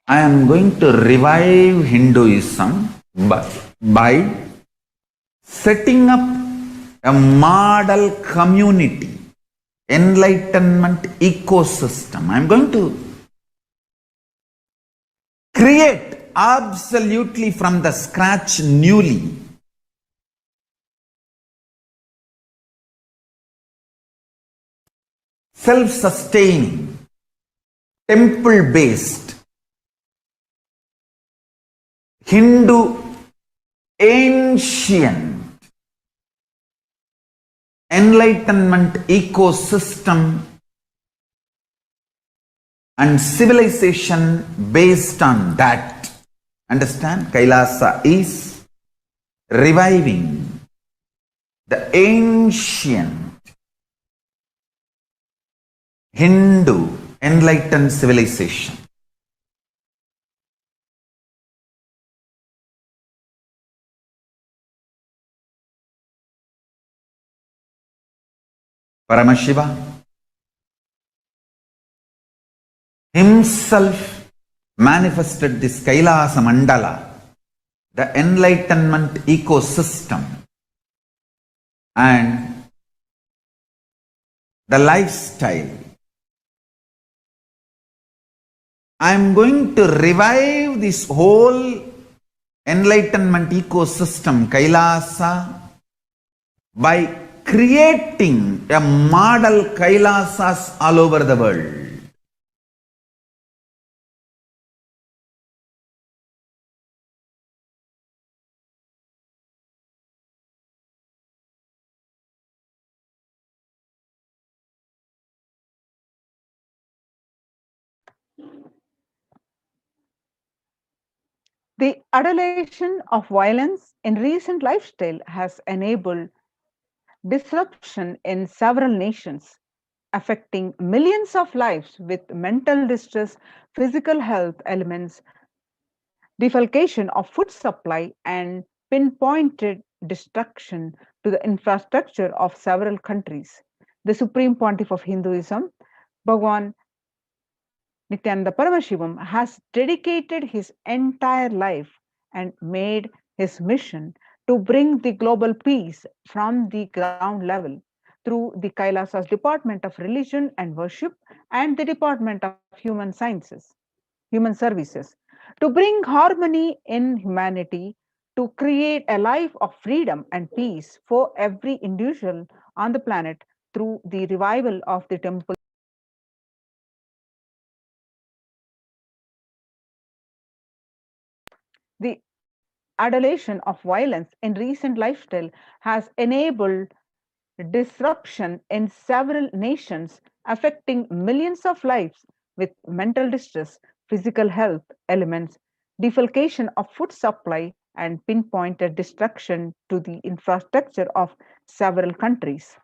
I am going to revive Hinduism by setting up a model community, enlightenment ecosystem. I am going to create absolutely from the scratch newly self-sustaining, temple-based Hindu ancient enlightenment ecosystem and civilization based on that. Understand? Kailasa is reviving the ancient Hindu enlightened civilization. Paramashiva himself manifested this Kailasa Mandala, the enlightenment ecosystem, and the lifestyle. I am going to revive this whole enlightenment ecosystem, Kailasa, by creating a model Kailasas all over the world. The adulation of violence in recent lifestyle has enabled disruption in several nations, affecting millions of lives with mental distress, physical health elements, defalcation of food supply, and pinpointed destruction to the infrastructure of several countries. The Supreme Pontiff of Hinduism, Bhagwan Nithyananda Paramashivam, has dedicated his entire life and made his mission to bring the global peace from the ground level through the Kailasa's Department of Religion and Worship and the Department of Human Services, to bring harmony in humanity, to create a life of freedom and peace for every individual on the planet through the revival of the temple. The adulation of violence in recent lifestyle has enabled disruption in several nations, affecting millions of lives with mental distress, physical health elements, defalcation of food supply, and pinpointed destruction to the infrastructure of several countries.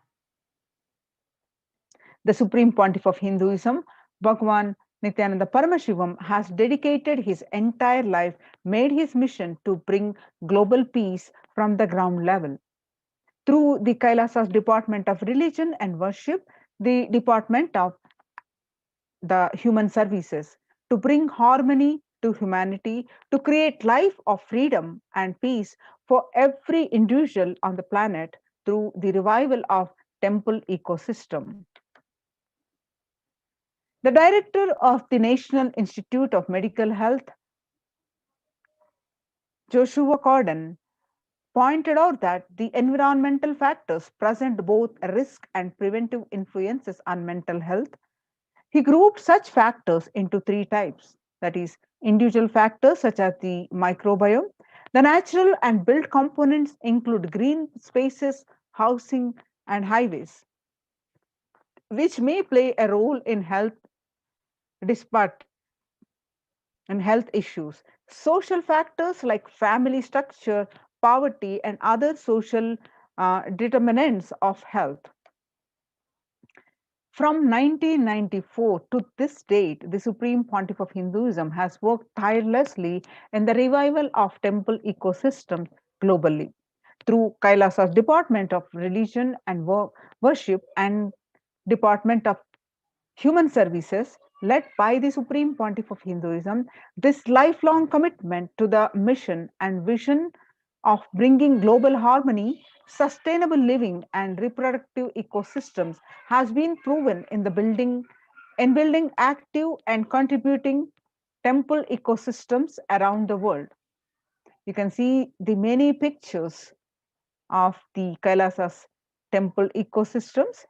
The Supreme Pontiff of Hinduism, Bhagwan Nithyananda Paramashivam, has dedicated his entire life, made his mission to bring global peace from the ground level through the Kailasa's Department of Religion and Worship, the Department of the Human Services, to bring harmony to humanity, to create life of freedom and peace for every individual on the planet through the revival of temple ecosystem. The director of the National Institute of Medical Health, Joshua Corden, pointed out that the environmental factors present both risk and preventive influences on mental health. He grouped such factors into three types, that is, individual factors such as the microbiome. The natural and built components include green spaces, housing, and highways, which may play a role in despite health issues. Social factors like family structure, poverty, and other social determinants of health. From 1994 to this date, the Supreme Pontiff of Hinduism has worked tirelessly in the revival of temple ecosystems globally through Kailasa's Department of Religion and Worship and Department of Human Services, led by the Supreme Pontiff of Hinduism. This lifelong commitment to the mission and vision of bringing global harmony, sustainable living, and reproductive ecosystems has been proven in building active and contributing temple ecosystems around the world. You can see the many pictures of the Kailasa's temple ecosystems.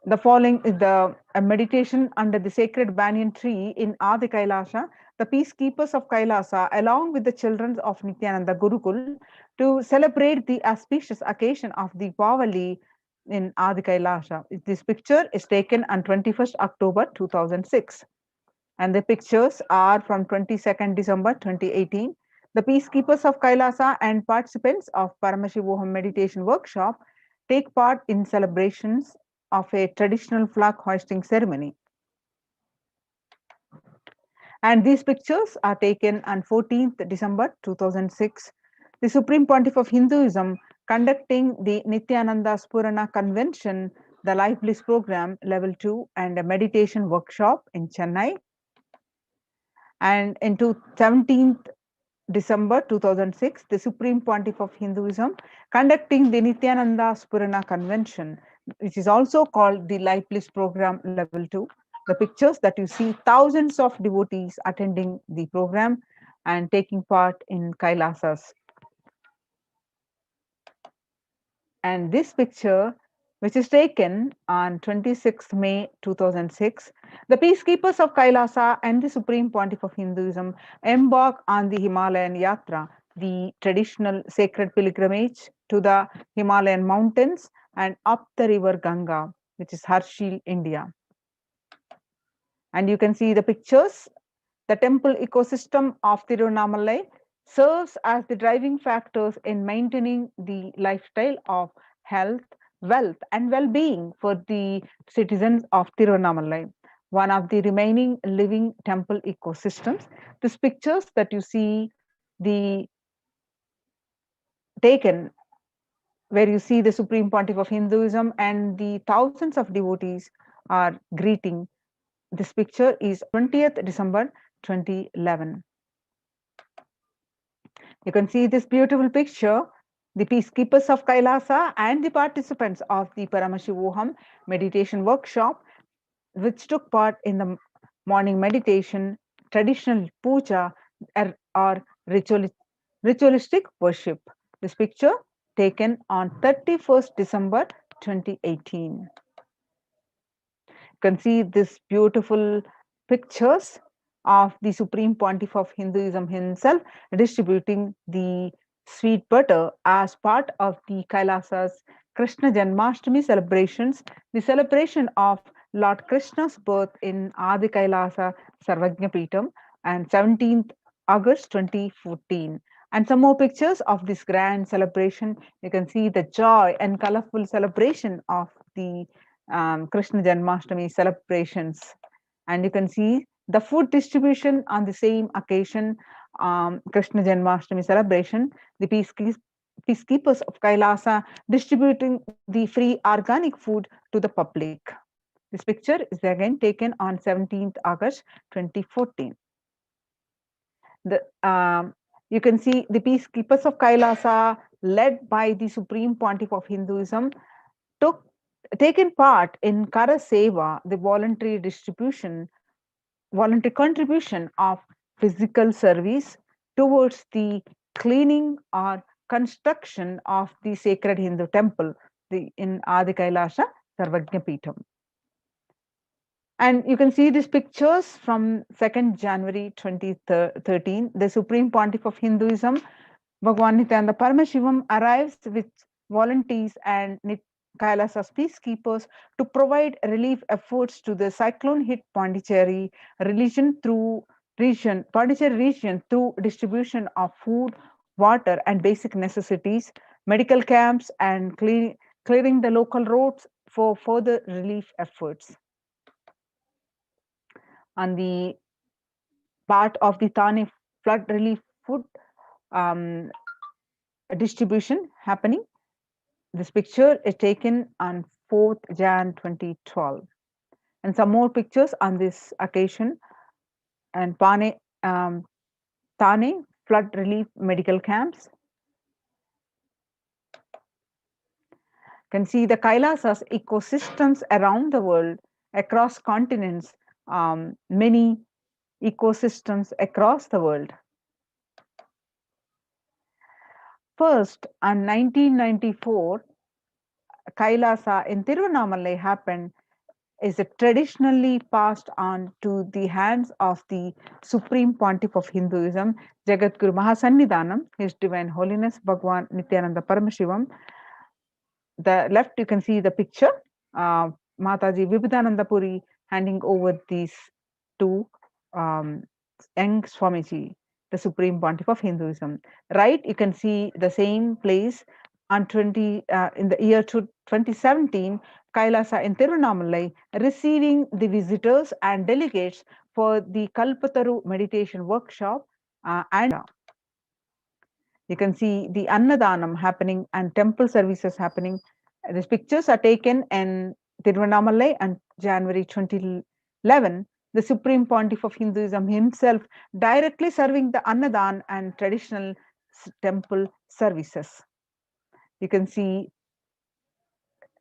The following is a meditation under the sacred banyan tree in Adi Kailasa. The peacekeepers of Kailasa, along with the children of Nithyananda Gurukul, to celebrate the auspicious occasion of the Pavali in Adi Kailasa. This picture is taken on 21st October 2006. And the pictures are from 22nd December 2018. The peacekeepers of Kailasa and participants of Paramashivoham meditation workshop take part in celebrations of a traditional flag hoisting ceremony. And these pictures are taken on 14th December 2006. The Supreme Pontiff of Hinduism conducting the Nithyananda Spurana Convention, the Life Bliss Program Level 2 and a meditation workshop in Chennai. And into 17th December 2006, the Supreme Pontiff of Hinduism conducting the Nithyananda Spurana Convention, which is also called the Life Bliss Program Level 2. The pictures that you see, thousands of devotees attending the program and taking part in Kailasas. And this picture, which is taken on 26th May 2006, the peacekeepers of Kailasa and the Supreme Pontiff of Hinduism embark on the Himalayan Yatra, the traditional sacred pilgrimage to the Himalayan mountains and up the river Ganga, which is Harshil, India. And you can see the pictures The temple ecosystem of Tiruvannamalai serves as the driving factors in maintaining the lifestyle of health, wealth, and well-being for the citizens of Tiruvannamalai, one of the remaining living temple ecosystems. These pictures that you see the taken where you see the Supreme Pontiff of Hinduism and the thousands of devotees are greeting. This picture is 20th December 2011. You can see this beautiful picture, the peacekeepers of Kailasa and the participants of the Paramashivoham meditation workshop, which took part in the morning meditation, traditional puja, or ritualistic worship. This picture taken on 31st December 2018. You can see this beautiful pictures of the Supreme Pontiff of Hinduism himself distributing the sweet butter as part of the Kailasa's Krishna Janmashtami celebrations, the celebration of Lord Krishna's birth in Adi Kailasa Sarvajna Peetam and 17th August 2014. And some more pictures of this grand celebration. You can see the joy and colorful celebration of the Krishna Janmashtami celebrations. And you can see the food distribution on the same occasion, Krishna Janmashtami celebration, the peacekeepers of Kailasa distributing the free organic food to the public. This picture is again taken on 17th August 2014. You can see the peacekeepers of Kailasa, led by the Supreme Pontiff of Hinduism, taken part in Kara Seva, the voluntary contribution of physical service towards the cleaning or construction of the sacred Hindu temple in Adi Kailasa Sarvajna Peetam. And you can see these pictures from 2nd January 2013. The Supreme Pontiff of Hinduism, Bhagwan Nithyananda Paramashivam, arrives with volunteers and Kailasa's peacekeepers to provide relief efforts to the cyclone-hit Pondicherry region through distribution of food, water, and basic necessities, medical camps, and clearing the local roads for further relief efforts. On the part of the Thane flood relief food distribution happening. This picture is taken on 4th Jan 2012. And some more pictures on this occasion. And Thane flood relief medical camps. Can see the Kailasas ecosystems around the world, across continents, many ecosystems across the world. First, on 1994, Kailasa in Tiruvannamalai happened is traditionally passed on to the hands of the Supreme Pontiff of Hinduism, Jagadguru Mahasannidhanam, His Divine Holiness Bhagwan Nithyananda Paramashivam. The left, you can see the picture, Mataji Vibhudananda Puri handing over these to young Swamiji, the Supreme Pontiff of Hinduism. Right, you can see the same place on in the year 2017, Kailasa in Tiruvannamalai receiving the visitors and delegates for the Kalpataru meditation workshop and you can see the Annadanam happening and temple services happening. These pictures are taken in Tiruvannamalai on January 2011. The Supreme Pontiff of Hinduism himself directly serving the Annadan and traditional temple services. You can see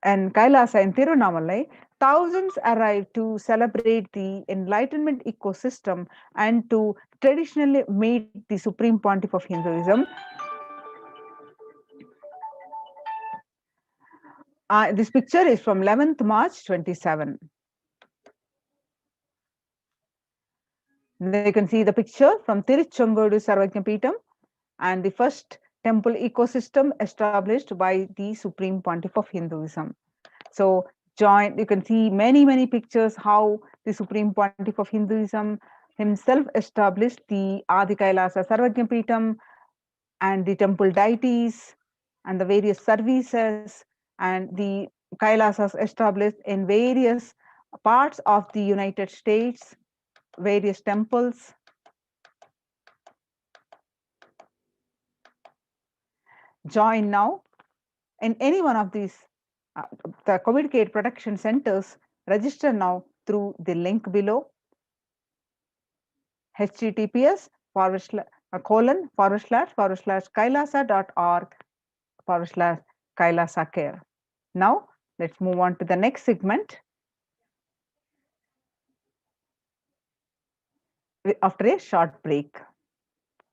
and Kailasa in Tiruvannamalai, thousands arrived to celebrate the enlightenment ecosystem and to traditionally meet the Supreme Pontiff of Hinduism. This picture is from 11th March 27. You can see the picture from Tiruchengodu Sarvajna Peetam and the first temple ecosystem established by the Supreme Pontiff of Hinduism. So you can see many pictures how the Supreme Pontiff of Hinduism himself established the Adi Kailasa Sarvajnapeetham and the temple deities and the various services and the Kailasas established in various parts of the United States, various temples. Join now in any one of these the COVID protection centers. Register now through the link below, https://kailasa.org/kailasa care. Now let's move on to the next segment after a short break.